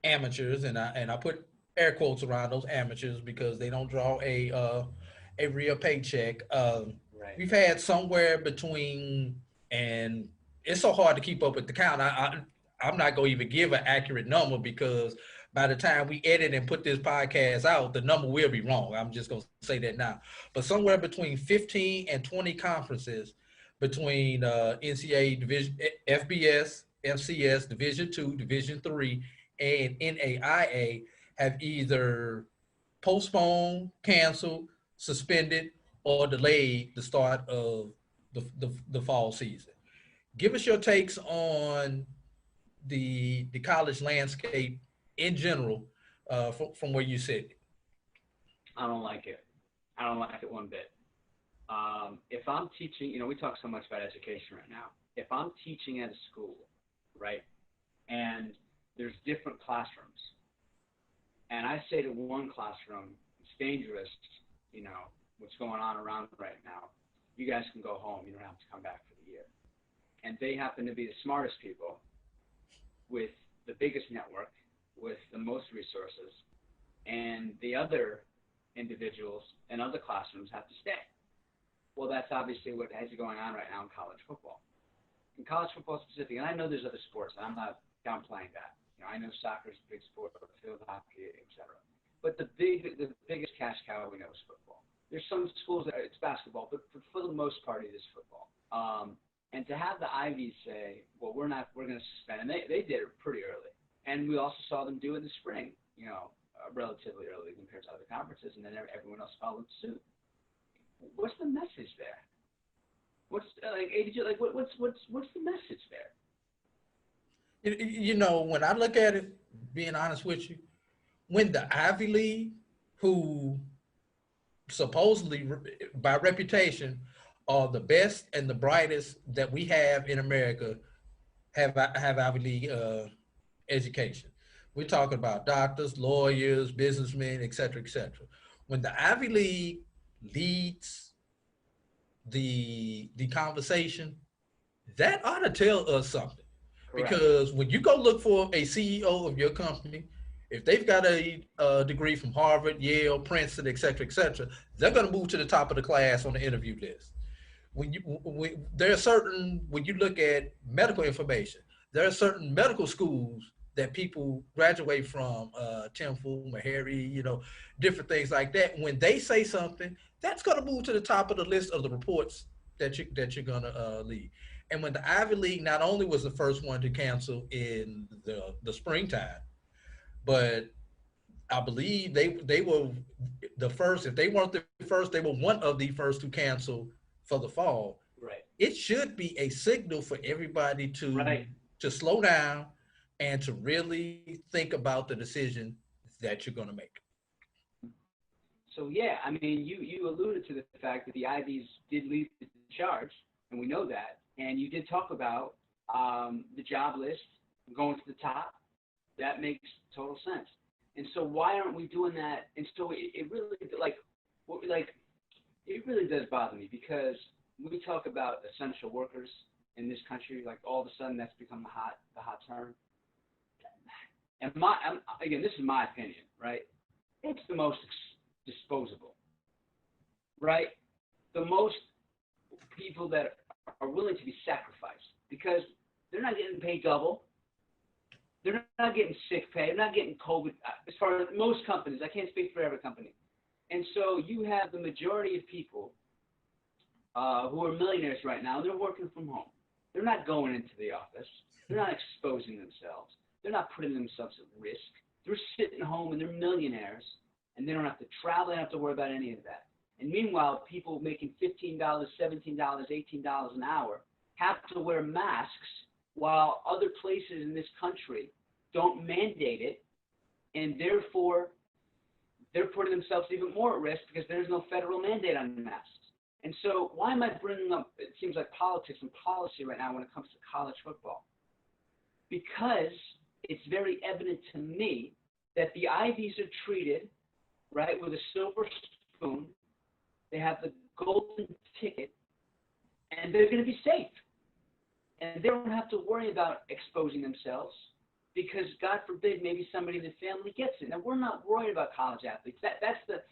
amateurs, and I put air quotes around those amateurs because they don't draw a real paycheck. Right. We've had somewhere between, and it's so hard to keep up with the count. I'm not going to even give an accurate number because by the time we edit and put this podcast out, the number will be wrong. I'm just going to say that now. But somewhere between 15 and 20 conferences between NCAA Division, FBS, FCS, Division II, Division III, and NAIA have either postponed, canceled, suspended, or delayed the start of the fall season. Give us your takes on the college landscape in general from where you sit. I don't like it. I don't like it one bit. If I'm teaching, you know, we talk so much about education right now. If I'm teaching at a school, right, and there's different classrooms, and I say to one classroom, it's dangerous, you know, what's going on around right now. You guys can go home. You don't have to come back for the year. And they happen to be the smartest people with the biggest network, with the most resources, and the other individuals in other classrooms have to stay. Well, that's obviously what is going on right now in college football. In college football specifically, and I know there's other sports, and I'm not downplaying that. I know soccer is a big sport, field hockey, etc. But the biggest cash cow we know is football. There's some schools that it's basketball, but for the most part, it is football. And to have the Ivies say, well, we're going to suspend, and they did it pretty early. And we also saw them do it in the spring, relatively early compared to other conferences, and then everyone else followed suit. What's the message there? What's the message there? When I look at it, being honest with you, when the Ivy League, who supposedly by reputation are the best and the brightest that we have in America, have Ivy League education. We're talking about doctors, lawyers, businessmen, et cetera, et cetera. When the Ivy League leads the conversation, that ought to tell us something. Correct. Because when you go look for a CEO of your company, if they've got a degree from Harvard, Yale, Princeton, et cetera, they're going to move to the top of the class on the interview list. When you look at medical information, there are certain medical schools that people graduate from, Temple, Meharry, different things like that. When they say something, that's going to move to the top of the list of the reports that you're going to lead. And when the Ivy League not only was the first one to cancel in the springtime, but I believe they were the first. If they weren't the first, they were one of the first to cancel for the fall. Right. It should be a signal for everybody to slow down and to really think about the decision that you're going to make. So yeah, I mean, you alluded to the fact that the Ivies did lead the charge, and we know that. And you did talk about the job list going to the top. That makes total sense. And so why aren't we doing that? And so it really does bother me, because we talk about essential workers in this country, like all of a sudden that's become the hot term. And again, this is my opinion, right? It's the most disposable, right? The most people that are willing to be sacrificed, because they're not getting paid double. They're not getting sick pay. They're not getting COVID. As far as most companies, I can't speak for every company. And so you have the majority of people who are millionaires right now. They're working from home. They're not going into the office. They're not exposing themselves. They're not putting themselves at risk. They're sitting home and they're millionaires, and they don't have to travel. They don't have to worry about any of that. And meanwhile, people making $15, $17, $18 an hour have to wear masks, while other places in this country don't mandate it, and therefore they're putting themselves even more at risk because there's no federal mandate on masks. And so why am I bringing up, it seems like, politics and policy right now when it comes to college football? Because it's very evident to me that the Ivies are treated, right, with a silver spoon. They have the golden ticket, and they're going to be safe. And they don't have to worry about exposing themselves, because God forbid maybe somebody in the family gets it. Now, we're not worried about college athletes. That's the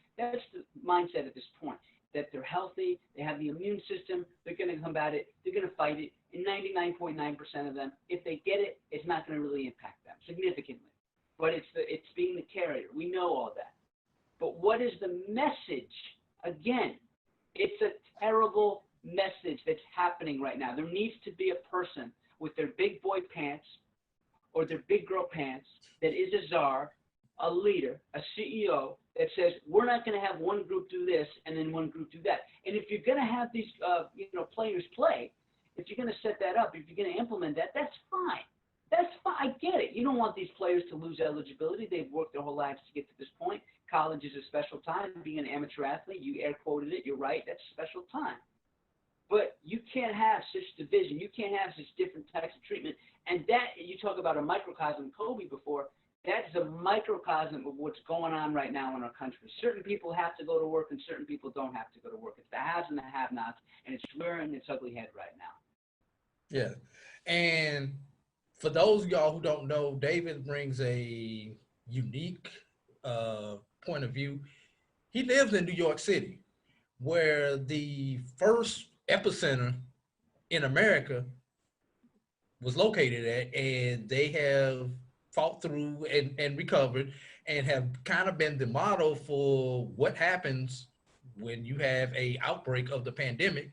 mindset at this point, that they're healthy, they have the immune system, they're going to combat it, they're going to fight it. And 99.9% of them, if they get it, it's not going to really impact them significantly. But it's being the carrier. We know all that. But what is the message? Again, it's a terrible message that's happening right now. There needs to be a person with their big boy pants or their big girl pants that is a czar, a leader, a CEO that says, we're not going to have one group do this and then one group do that. And if you're going to have these players play, if you're going to set that up, if you're going to implement that, that's fine. That's fine. I get it. You don't want these players to lose eligibility. They've worked their whole lives to get to this point. College is a special time. Being an amateur athlete, you air quoted it. You're right. That's a special time. But you can't have such division. You can't have such different types of treatment. And that, you talk about a microcosm, Kobe, before, that's a microcosm of what's going on right now in our country. Certain people have to go to work and certain people don't have to go to work. It's the haves and the have-nots, and it's rearing its ugly head right now. Yeah. And for those of y'all who don't know, David brings a unique point of view. he lives in New York City, where the first epicenter in America was located at, and they have fought through and recovered and have kind of been the model for what happens when you have a outbreak of the pandemic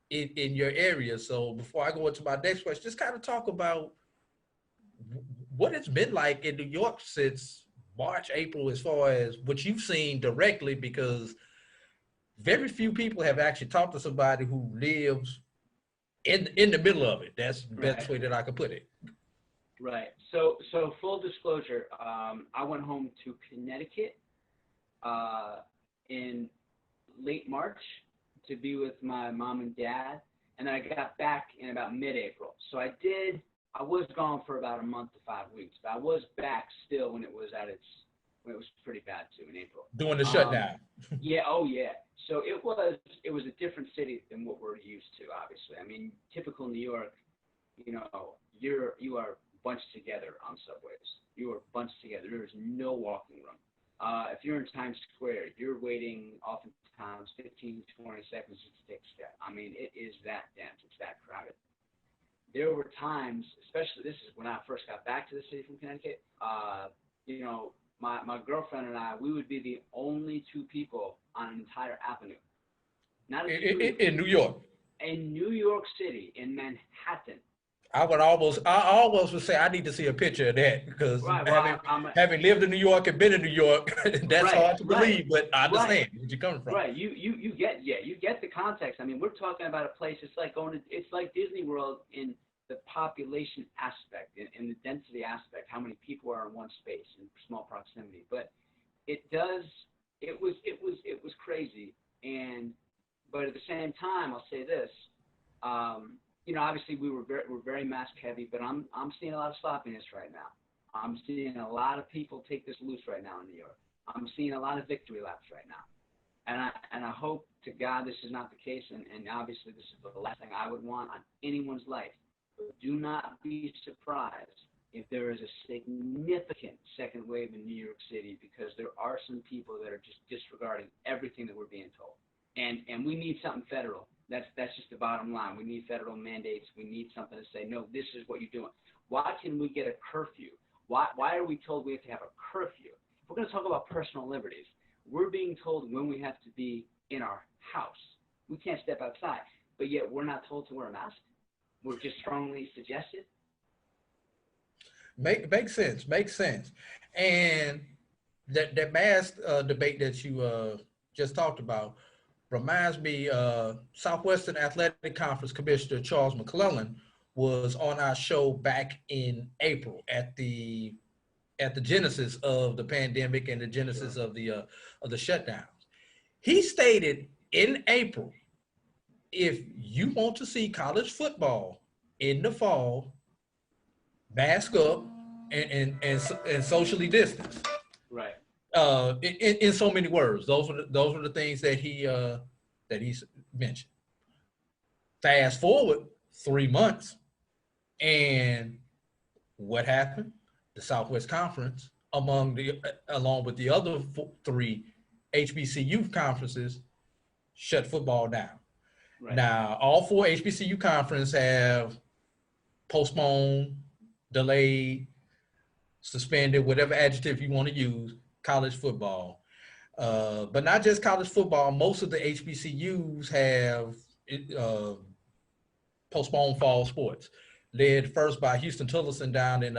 in your area. So before I go into my next question, just kind of talk about what it's been like in New York since March, April, as far as what you've seen directly, because very few people have actually talked to somebody who lives in the middle of it. That's the best way that I could put it. Right. So full disclosure, I went home to Connecticut in late March to be with my mom and dad, and then I got back in about mid-April. So I was gone for about a month to 5 weeks, but I was back still when it was pretty bad too in April. Doing the shutdown. Yeah. Oh yeah. So it was a different city than what we're used to, obviously. I mean, typical New York, you are bunched together on subways. You are bunched together. There is no walking room. If you're in Times Square, you're waiting oftentimes 15, 20 seconds to take a step. I mean, it is that dense. It's that crowded. There were times, especially this is when I first got back to the city from Connecticut, my girlfriend and I, we would be the only two people on an entire avenue. Not in New York. In New York City, in Manhattan. I almost would say I need to see a picture of that, because having lived in New York and been in New York, that's hard to believe, but I understand where you're coming from. Right, you get the context. I mean, we're talking about a place. It's like Disney World in the population aspect, in the density aspect, how many people are in one space in small proximity. But it was crazy, but at the same time, I'll say this. Obviously we're very mask heavy, but I'm seeing a lot of sloppiness right now. I'm seeing a lot of people take this loose right now in New York. I'm seeing a lot of victory laps right now, and I hope to God this is not the case. And obviously this is the last thing I would want on anyone's life. But do not be surprised if there is a significant second wave in New York City, because there are some people that are just disregarding everything that we're being told, and we need something federal. That's just the bottom line. We need federal mandates. We need something to say, no, this is what you're doing. Why can we get a curfew? Why are we told we have to have a curfew? If we're going to talk about personal liberties, we're being told when we have to be in our house. We can't step outside, but yet we're not told to wear a mask. We're just strongly suggested. Makes sense. And that mask debate that you just talked about reminds me, Southwestern Athletic Conference Commissioner Charles McClellan was on our show back in April at the genesis of the pandemic and the genesis of the shutdowns. He stated in April, if you want to see college football in the fall, mask up and socially distance. Right. In so many words, those were the things that he mentioned. Fast forward 3 months, and what happened? The Southwest Conference, along with the other 3 HBCU conferences, shut football down. Right. Now, all 4 HBCU conferences have postponed, delayed, suspended, whatever adjective you want to use, college football. But not just college football, most of the HBCUs have postponed fall sports, led first by Houston-Tillotson down in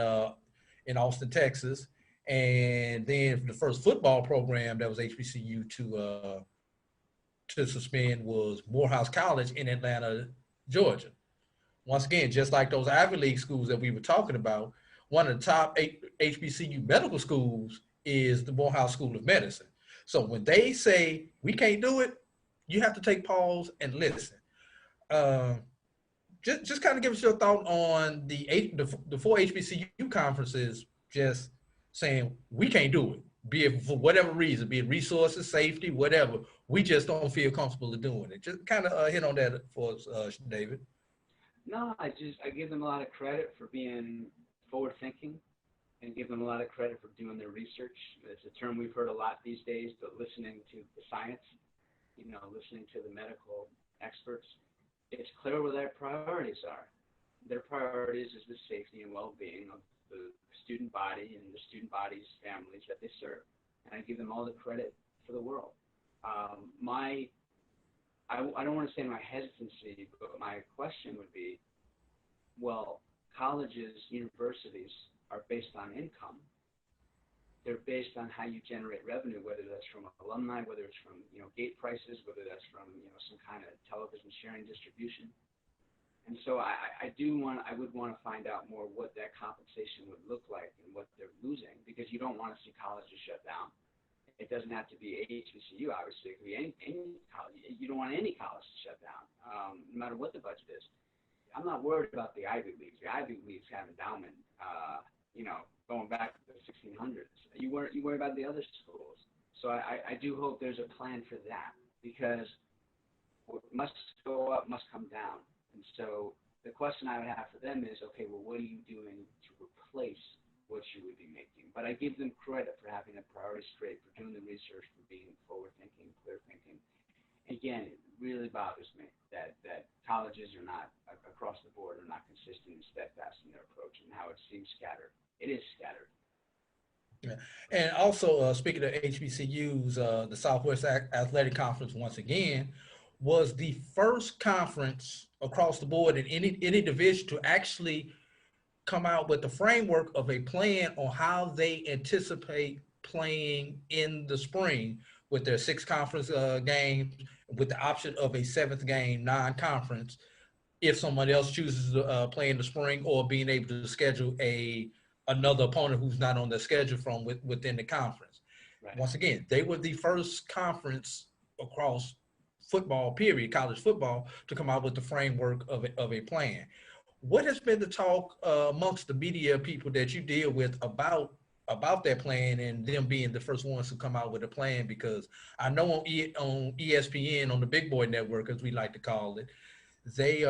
Austin, Texas. And then the first football program that was HBCU to suspend was Morehouse College in Atlanta, Georgia. Once again, just like those Ivy League schools that we were talking about, one of the top 8 HBCU medical schools is the Morehouse School of Medicine. So when they say we can't do it, you have to take pause and listen. Just kind of give us your thought on the 4 HBCU conferences just saying we can't do it, be it for whatever reason, be it resources, safety, whatever. We just don't feel comfortable in doing it. Just kind of hit on that for us, David. No, I give them a lot of credit for being forward thinking and give them a lot of credit for doing their research. It's a term we've heard a lot these days, but listening to the science, listening to the medical experts, it's clear where their priorities are. Their priorities is the safety and well-being of the student body and the student body's families that they serve. And I give them all the credit for the world. I don't want to say my hesitancy, but my question would be, well, colleges, universities are based on income. They're based on how you generate revenue, whether that's from alumni, whether it's from gate prices, whether that's from some kind of television sharing distribution. And so I would want to find out more what that compensation would look like and what they're losing, because you don't want to see colleges shut down. It doesn't have to be HBCU, obviously. It could be any college. You don't want any college to shut down, no matter what the budget is. I'm not worried about the Ivy Leagues. The Ivy Leagues have endowment, going back to the 1600s. You worry about the other schools. So I do hope there's a plan for that, because what must go up must come down. And so the question I would have for them is, okay, well, what are you doing to replace what you would be making? But I give them credit for having their priorities straight, for doing the research, for being forward-thinking, clear-thinking. Again, it really bothers me that colleges are not, across the board, are not consistent and steadfast in their approach, and how it seems scattered. It is scattered. Yeah. And also, speaking of HBCUs, the Southwest Athletic Conference, once again, was the first conference across the board in any division to actually come out with the framework of a plan on how they anticipate playing in the spring, with their 6 conference games, with the option of a 7th game non-conference if someone else chooses to play in the spring, or being able to schedule another opponent who's not on the schedule from within the conference. Right. Once again, they were the first conference across football, period, college football, to come out with the framework of a plan. What has been the talk amongst the media people that you deal with about that plan, and them being the first ones to come out with a plan? Because I know on ESPN, on the Big Boy Network, as we like to call it, they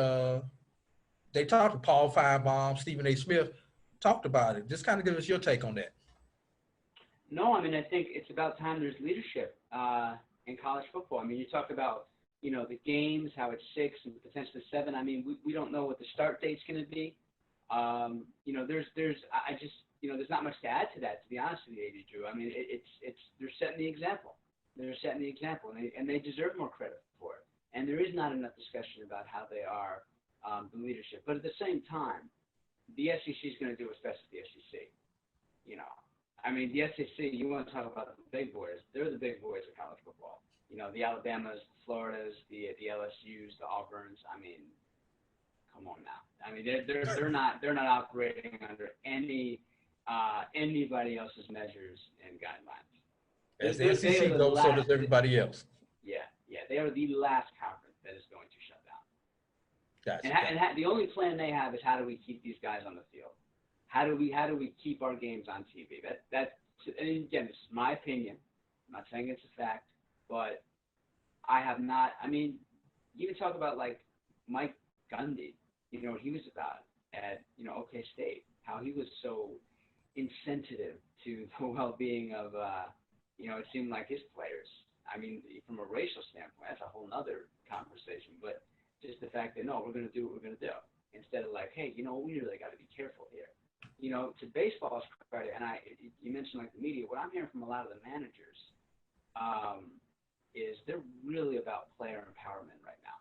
talked to Paul Finebaum, Stephen A. Smith, talked about it. Just kind of give us your take on that. No, I mean, I think it's about time there's leadership in college football. I mean, you talk about, the games, how it's 6 and potentially 7. I mean, we don't know what the start date's going to be. There's not much to add to that, to be honest with you, AD Drew. I mean, they're setting the example. And they deserve more credit for it. And there is not enough discussion about how they are the leadership. But at the same time, the SEC is going to do what's best for the SEC. I mean, the SEC, you want to talk about the big boys. They're the big boys of college football. The Alabamas, Floridas, the LSUs, the Auburns. I mean, come on now. I mean, they're not operating under anybody else's measures and guidelines. As the SEC goes, so does everybody else. Yeah. They are the last conference that is going to shut down. Gotcha. And the only plan they have is, how do we keep these guys on the field? How do we keep our games on TV? And again, this is my opinion. I'm not saying it's a fact, but I have not. I mean, you can talk about like Mike Gundy. What he was about at OK State. How he was so insensitive to the well-being of it seemed like his players. I mean, from a racial standpoint, that's a whole nother conversation. But just the fact that, no, we're going to do what we're going to do, instead of like, hey, we really got to be careful here. To baseball's credit, and you mentioned like the media, what I'm hearing from a lot of the managers is they're really about player empowerment right now.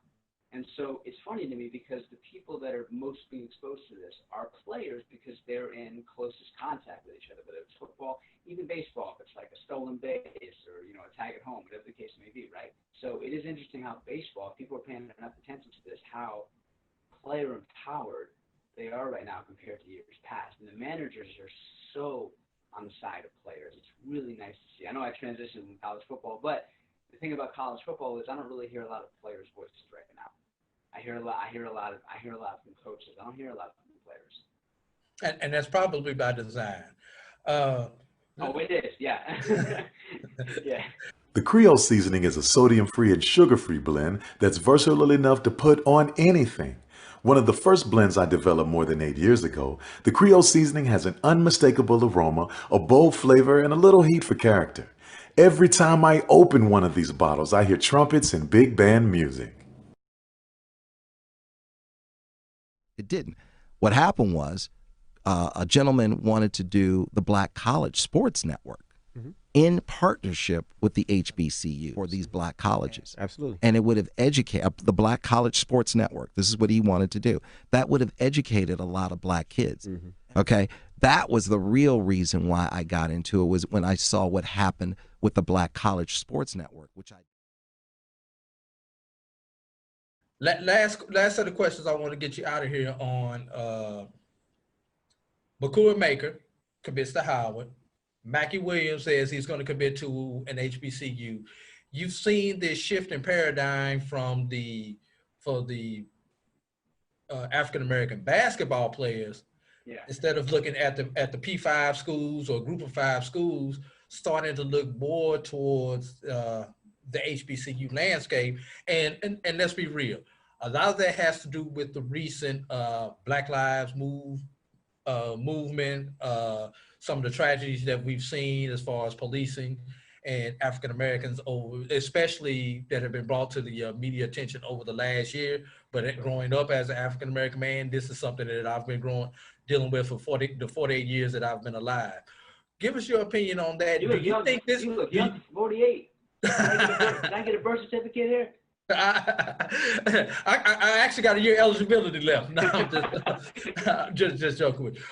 And so it's funny to me, because the people that are most being exposed to this are players, because they're in closest contact with each other, whether it's football, even baseball, if it's like a stolen base or, a tag at home, whatever the case may be, right? So it is interesting how baseball, if people are paying enough attention to this, how player empowered they are right now compared to years past. And the managers are so on the side of players. It's really nice to see. I know I transitioned from college football, but the thing about college football is I don't really hear a lot of players' voices right now. I hear a lot from coaches. I don't hear a lot from players. And that's probably by design. It is, yeah. Yeah. The Creole seasoning is a sodium-free and sugar-free blend that's versatile enough to put on anything. One of the first blends I developed more than 8 years ago, the Creole seasoning has an unmistakable aroma, a bold flavor, and a little heat for character. Every time I open one of these bottles, I hear trumpets and big band music. It didn't. What happened was a gentleman wanted to do the Black College Sports Network in partnership with the HBCU for these black colleges. Absolutely. And it would have educated the Black College Sports Network. This is what he wanted to do. That would have educated a lot of black kids. Okay. That was the real reason why I got into it, was when I saw what happened with the Black College Sports Network, which I. Last set of questions I want to get you out of here on. Bakur Maker commits to Howard. Mackie Williams says he's going to commit to an HBCU. You've seen this shift in paradigm for the African-American basketball players. Yeah. Instead of looking at the P5 schools or group of 5 schools, starting to look more towards the HBCU landscape. And let's be real, a lot of that has to do with the recent Black Lives movement, some of the tragedies that we've seen as far as policing and African Americans, especially that have been brought to the media attention over the last year. But growing up as an African American man, this is something that I've been dealing with for 48 years that I've been alive. Give us your opinion on that. You look young, 48. Can I get a birth certificate here? I actually got a year eligibility left. No, I'm just joking with you.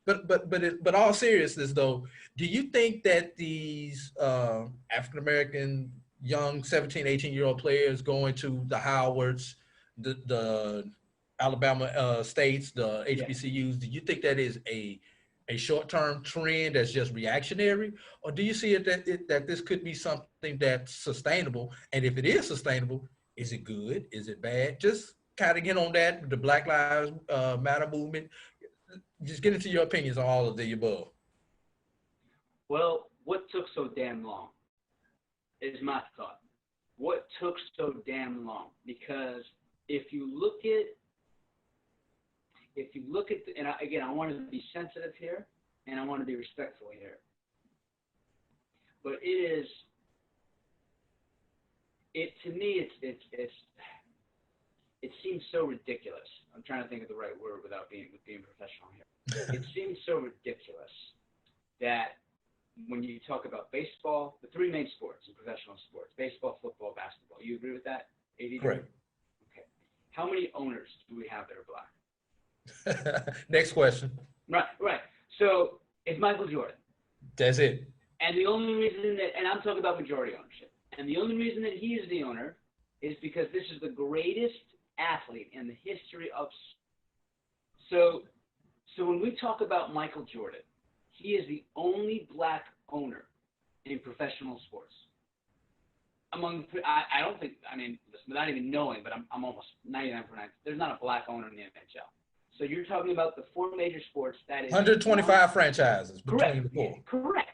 But all seriousness though, do you think that these African American young 17, 18-year-old players going to the Howards, the Alabama states, the HBCUs, do you think that is a short-term trend that's just reactionary, or do you see it that this could be something that's sustainable? And if it is sustainable, is it good? Is it bad? Just kind of get on that, the Black Lives Matter movement. Just get into your opinions on all of the above. Well, what took so damn long is my thought. What took so damn long? Because if you look at, and again, I want to be sensitive here, and I want to be respectful here. But to me, it seems so ridiculous. I'm trying to think of the right word without being professional here. It seems so ridiculous that when you talk about baseball, the 3 main sports in professional sports, baseball, football, basketball, you agree with that? Correct. Okay. How many owners do we have that are black? Next question. Right. So it's Michael Jordan. That's it. And the only reason and I'm talking about majority ownership, and the only reason that he is the owner is because this is the greatest athlete in the history of. So when we talk about Michael Jordan, he is the only black owner in professional sports. I don't think, without even knowing, but I'm almost 99%. There's not a black owner in the NHL. So you're talking about the 4 major sports. That is 125 franchises between the 4. Correct.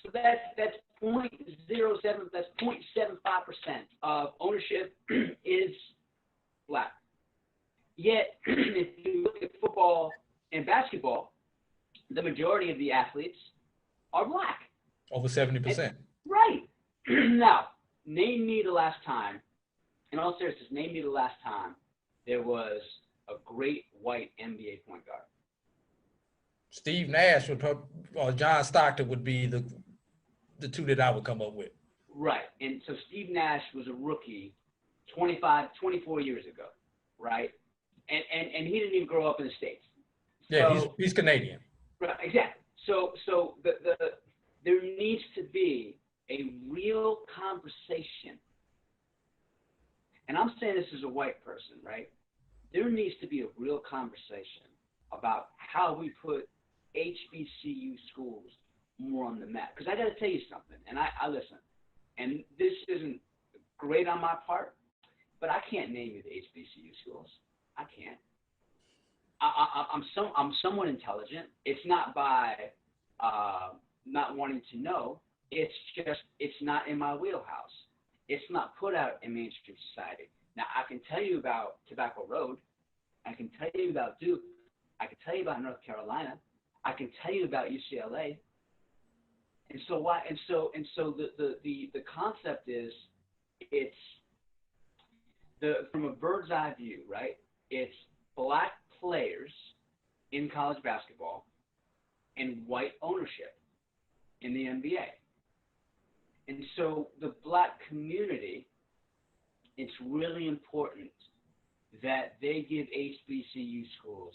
So that's 0.07. That's 0.75% of ownership is black. Yet, if you look at football and basketball, the majority of the athletes are black. Over 70%. Right. Now, name me the last time. In all seriousness, name me the last time there was a great white NBA point guard. Steve Nash or John Stockton would be the 2 that I would come up with. Right. And so Steve Nash was a rookie 24 years ago, right? And he didn't even grow up in the States. Yeah, he's Canadian. Right, exactly. So there needs to be a real conversation. And I'm saying this as a white person, right? There needs to be a real conversation about how we put HBCU schools more on the map. Because I got to tell you something, and I listen, and this isn't great on my part, but I can't name you the HBCU schools. I can't. I'm somewhat intelligent. It's not by not wanting to know. It's just, it's not in my wheelhouse. It's not put out in mainstream society. Now, I can tell you about Tobacco Road. I can tell you about Duke. I can tell you about North Carolina. I can tell you about UCLA. And so why? And so the concept is, it's from a bird's eye view, right? It's black players in college basketball and white ownership in the NBA. And so the black community, it's really important that they give HBCU schools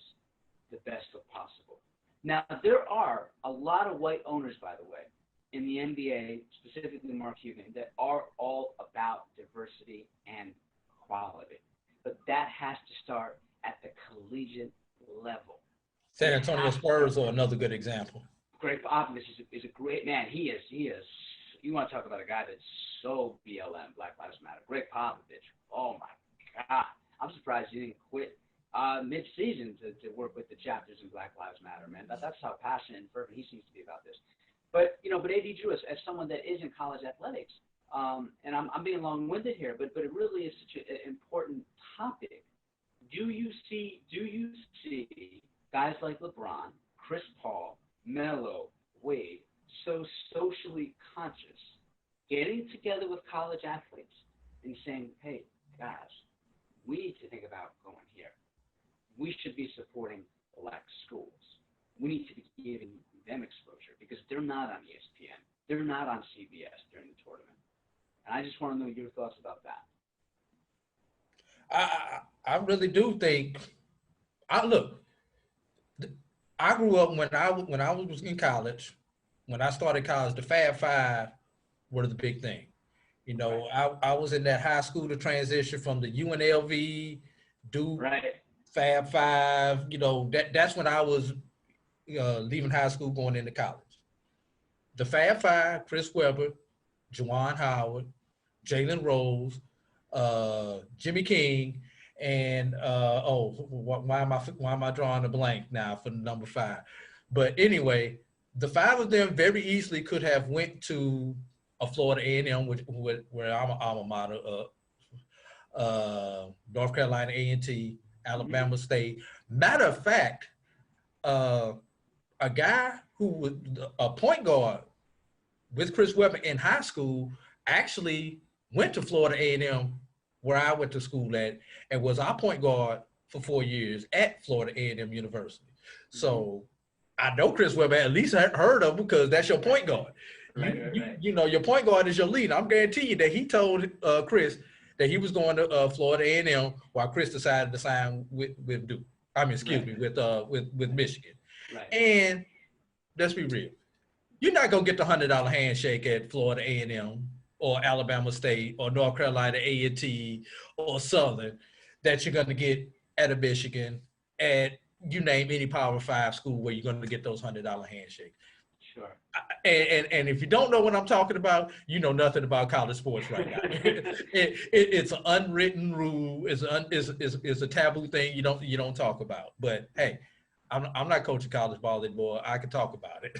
the best of possible. Now, there are a lot of white owners, by the way, in the NBA, specifically Mark Cuban, that are all about diversity and quality. But that has to start at the collegiate level. San Antonio Spurs are another good example. Greg Popovich is a great man. He is. You want to talk about a guy that's so BLM, Black Lives Matter. Greg Popovich. Oh my God. I'm surprised he didn't quit mid-season to work with the chapters in Black Lives Matter, man. That's how passionate and fervent he seems to be about this. But AD Drew, as someone that is in college athletics, and I'm being long-winded here, but it really is such an important topic. Do you see guys like LeBron, Chris Paul, Melo, Wade, so socially conscious, getting together with college athletes and saying, hey, guys, we need to think about going here. We should be supporting black schools. We need to be giving them exposure because they're not on ESPN. They're not on CBS during the tournament. And I just want to know your thoughts about that. I really do think, look, I grew up when I was in college. When I started college, the Fab Five were the big thing. You know, I was in that high school to transition from the UNLV, Duke, Fab Five. You know, that's when I was leaving high school, going into college. The Fab Five: Chris Webber, Juwan Howard, Jalen Rose, Jimmy King, and why am I drawing a blank now for number 5? But anyway, the 5 of them very easily could have went to a Florida A&M, where I'm an alma mater of, North Carolina A&T, Alabama State. Matter of fact, a guy who was a point guard with Chris Webber in high school actually went to Florida A&M, where I went to school at, and was our point guard for 4 years at Florida A&M University. So I know Chris Webber, at least I heard of him, because that's your point guard. You know, your point guard is your leader. I'm guaranteeing you that he told Chris that he was going to Florida A&M while Chris decided to sign with Duke. I mean, excuse me, with Michigan. And let's be real. You're not going to get the $100 handshake at Florida A&M or Alabama State or North Carolina A&T or Southern that you're going to get at a Michigan, at you name any Power 5 school where you're going to get those $100 handshakes. Sure. And if you don't know what I'm talking about, you know nothing about college sports right now. It's an unwritten rule. It's a taboo thing you don't talk about. But hey, I'm not coaching college ball anymore. I can talk about it.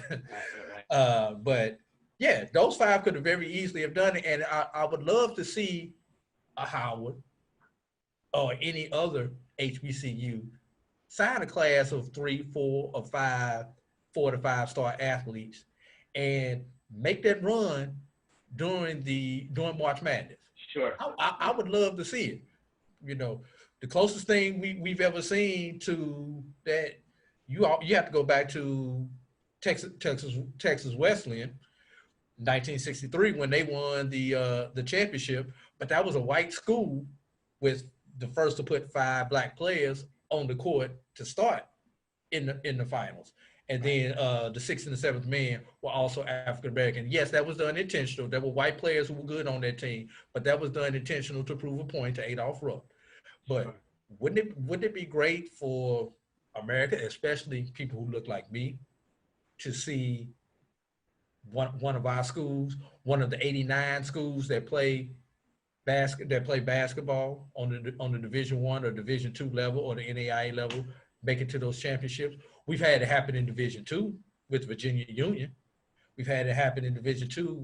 But yeah, those 5 could have very easily have done it. And I would love to see a Howard or any other HBCU sign a class of 3, 4, or 5, 4 to 5 star athletes and make that run during March Madness. Sure. I would love to see it. You know, the closest thing we've ever seen to that, you have to go back to Texas Wesleyan, 1963, when they won the championship. But that was a white school with the first to put 5 black players on the court to start in the finals. And then the 6th and the 7th men were also African American. Yes, that was done intentional. There were white players who were good on that team, but that was done intentional to prove a point to Adolph Rupp. But wouldn't it be great for America, especially people who look like me, to see one of our schools, one of the 89 schools that play basketball on the Division I or Division II level or the NAIA level, make it to those championships? We've had it happen in Division II with Virginia Union. We've had it happen in Division II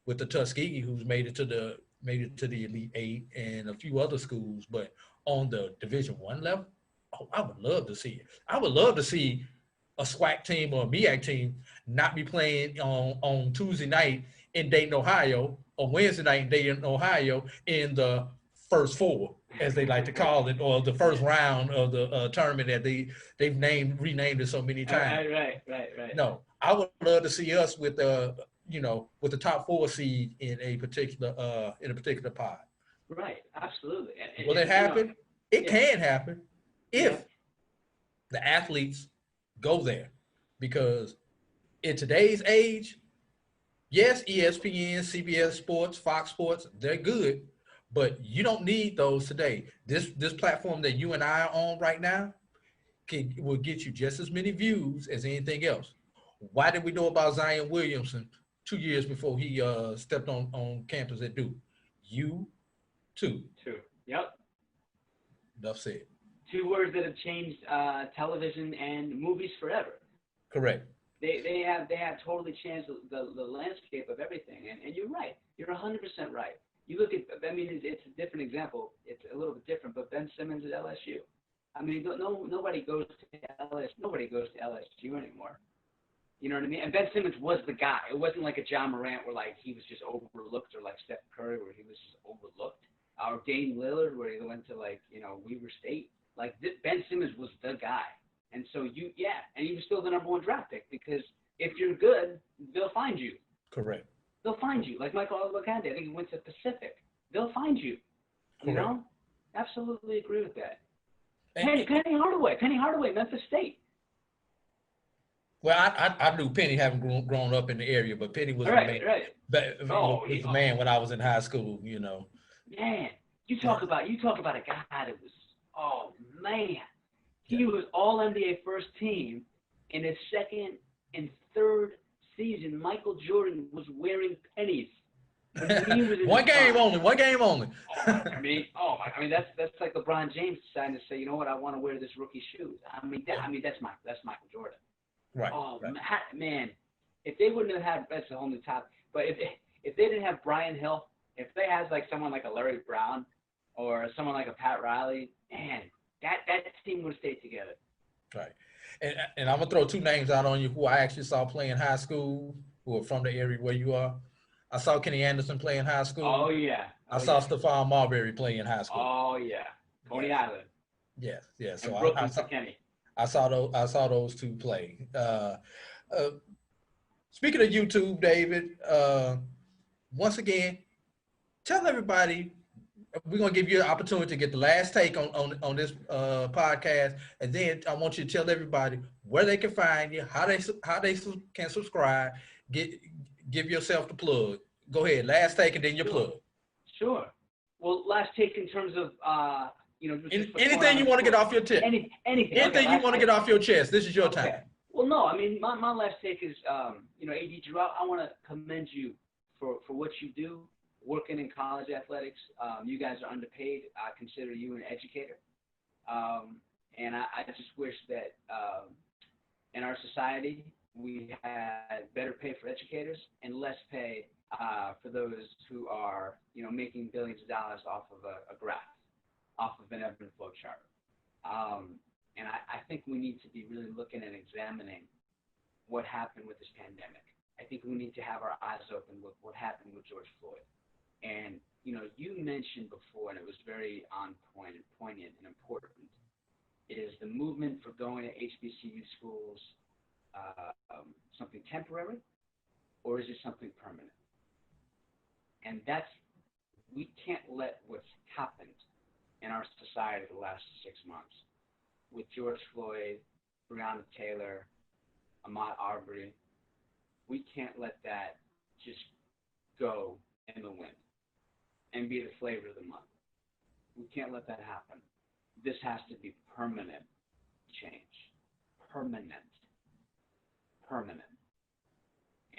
with the Tuskegee, who's made it to the made it to the Elite Eight and a few other schools, but on the Division I level, oh, I would love to see it. I would love to see a SWAC team or a MEAC team not be playing on Tuesday night in Dayton, Ohio, or Wednesday night in Dayton, Ohio, in the first four, as they like to call it, or the first round of the tournament that they've renamed it so many times. Right. No, I would love to see us with the with the top 4 seed in a particular pod. Right, absolutely. Will it happen? It can happen if the athletes go there, because in today's age, yes, ESPN, CBS Sports, Fox Sports, they're good, but you don't need those today. This platform that you and I are on right now will get you just as many views as anything else. Why did we know about Zion Williamson 2 years before he stepped on campus at Duke? YouTube. Yep. Enough said. 2 words that have changed television and movies forever. Correct. They have totally changed the landscape of everything. And you're right. You're 100% right. You look at, I mean, it's a different example. It's a little bit different, but Ben Simmons at LSU. I mean, nobody goes to LSU anymore. You know what I mean? And Ben Simmons was the guy. It wasn't like a John Morant where like he was just overlooked, or like Steph Curry where he was just overlooked, or Dame Lillard where he went to like, Weaver State. Like Ben Simmons was the guy. And so and he was still the #1 draft pick, because if you're good, they'll find you. Correct. They'll find you. Like Michael Olowokandi, I think he went to Pacific. They'll find you. Correct. You know? Absolutely agree with that. Penny Hardaway, Memphis State. Well, I knew Penny, having grown up in the area, but Penny was the man when I was in high school. Man, you talk about a guy that was, oh man, he was all NBA first team. In his second and third season, Michael Jordan was wearing pennies. One game only. I mean, that's like LeBron James deciding to say, you know what, I want to wear this rookie shoes. That's Michael Jordan. Right. Oh right. Man, if they wouldn't have had, that's a whole new topic. But if they didn't have Brian Hill, if they had like someone like a Larry Brown or someone like a Pat Riley, man, that team would have stayed together. Right. And I'm gonna throw 2 names out on you who I actually saw play in high school, who are from the area where you are. I saw Kenny Anderson play in high school. Oh yeah. I saw Stephon Marbury play in high school. Oh yeah. Coney Island. Yes. So Brooklyn for Kenny. I saw those 2 play. Speaking of YouTube, David, once again, tell everybody. We're gonna give you an opportunity to get the last take on this podcast, and then I want you to tell everybody where they can find you, how they can subscribe. Give yourself the plug. Go ahead, last take, and then your plug. Sure. Well, last take in terms of anything you want to get off your chest. Anything you want to get off your chest. This is your time. Well, no, I mean my last take is AD Drew. I want to commend you for what you do. Working in college athletics, you guys are underpaid. I consider you an educator, and I just wish that in our society we had better pay for educators and less pay for those who are making billions of dollars off of a graph, off of an ebb and flow chart. And I think we need to be really looking and examining what happened with this pandemic. I think we need to have our eyes open with what happened with George Floyd. And, you mentioned before, and it was very on point and poignant and important, is the movement for going to HBCU schools something temporary, or is it something permanent? And we can't let what's happened in our society the last 6 months with George Floyd, Breonna Taylor, Ahmaud Arbery, we can't let that just go in the wind and be the flavor of the month. We can't let that happen. This has to be permanent change. Permanent.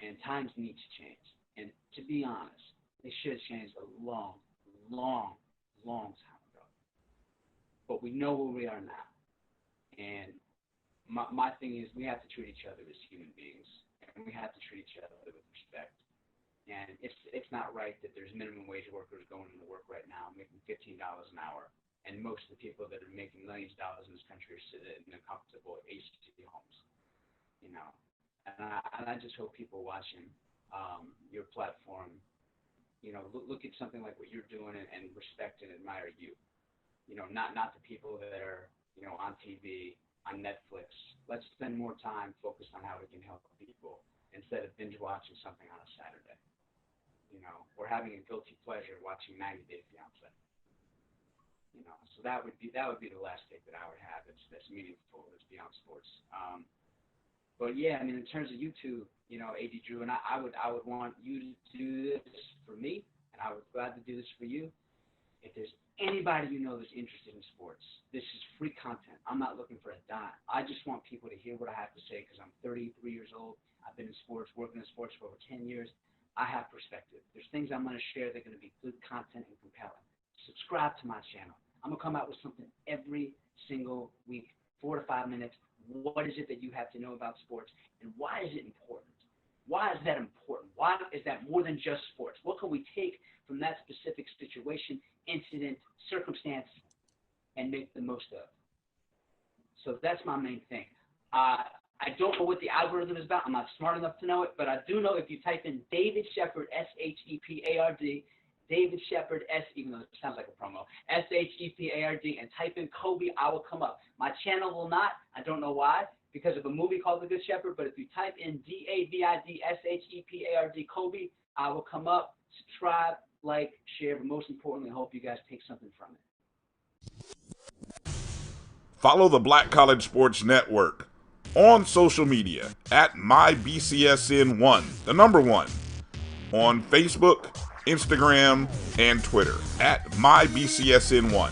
And times need to change. And to be honest, they should have changed a long time ago. But we know where we are now. And my thing is, we have to treat each other as human beings. And we have to treat each other with respect. And it's not right that there's minimum wage workers going into work right now making $15 an hour, and most of the people that are making millions of dollars in this country are sitting in comfortable HCD homes. You know, and I just hope people watching your platform, you know, look at something like what you're doing and respect and admire you. You know, not the people that are, you know, on TV, on Netflix. Let's spend more time focused on how we can help people instead of binge watching something on a Saturday. You know, or having a guilty pleasure watching 90 Day Fiance. You know, so that would be the last take that I would have. That's meaningful. That's beyond sports. But yeah, I mean, in terms of you two, you know, AD Drew, and I would want you to do this for me, and I would glad to do this for you. If there's anybody you know that's interested in sports, this is free content. I'm not looking for a dime. I just want people to hear what I have to say because I'm 33 years old. I've been in sports, working in sports for over 10 years. I have perspective. There's things I'm going to share that are going to be good content and compelling. Subscribe to my channel. I'm going to come out with something every single week, 4 to 5 minutes. What is it that you have to know about sports, and why is it important? Why is that important? Why is that more than just sports? What can we take from that specific situation, incident, circumstance, and make the most of? So that's my main thing. I don't know what the algorithm is about. I'm not smart enough to know it, but I do know if you type in David Shepard, S-H-E-P-A-R-D, David Shepard, even though it sounds like a promo, S-H-E-P-A-R-D, and type in Kobe, I will come up. My channel will not. I don't know why, because of a movie called The Good Shepherd, but if you type in D-A-V-I-D, S-H-E-P-A-R-D, Kobe, I will come up. Subscribe, like, share, but most importantly, I hope you guys take something from it. Follow the Black College Sports Network on social media at MyBCSN1, the number 1, on Facebook, Instagram, and Twitter at MyBCSN1.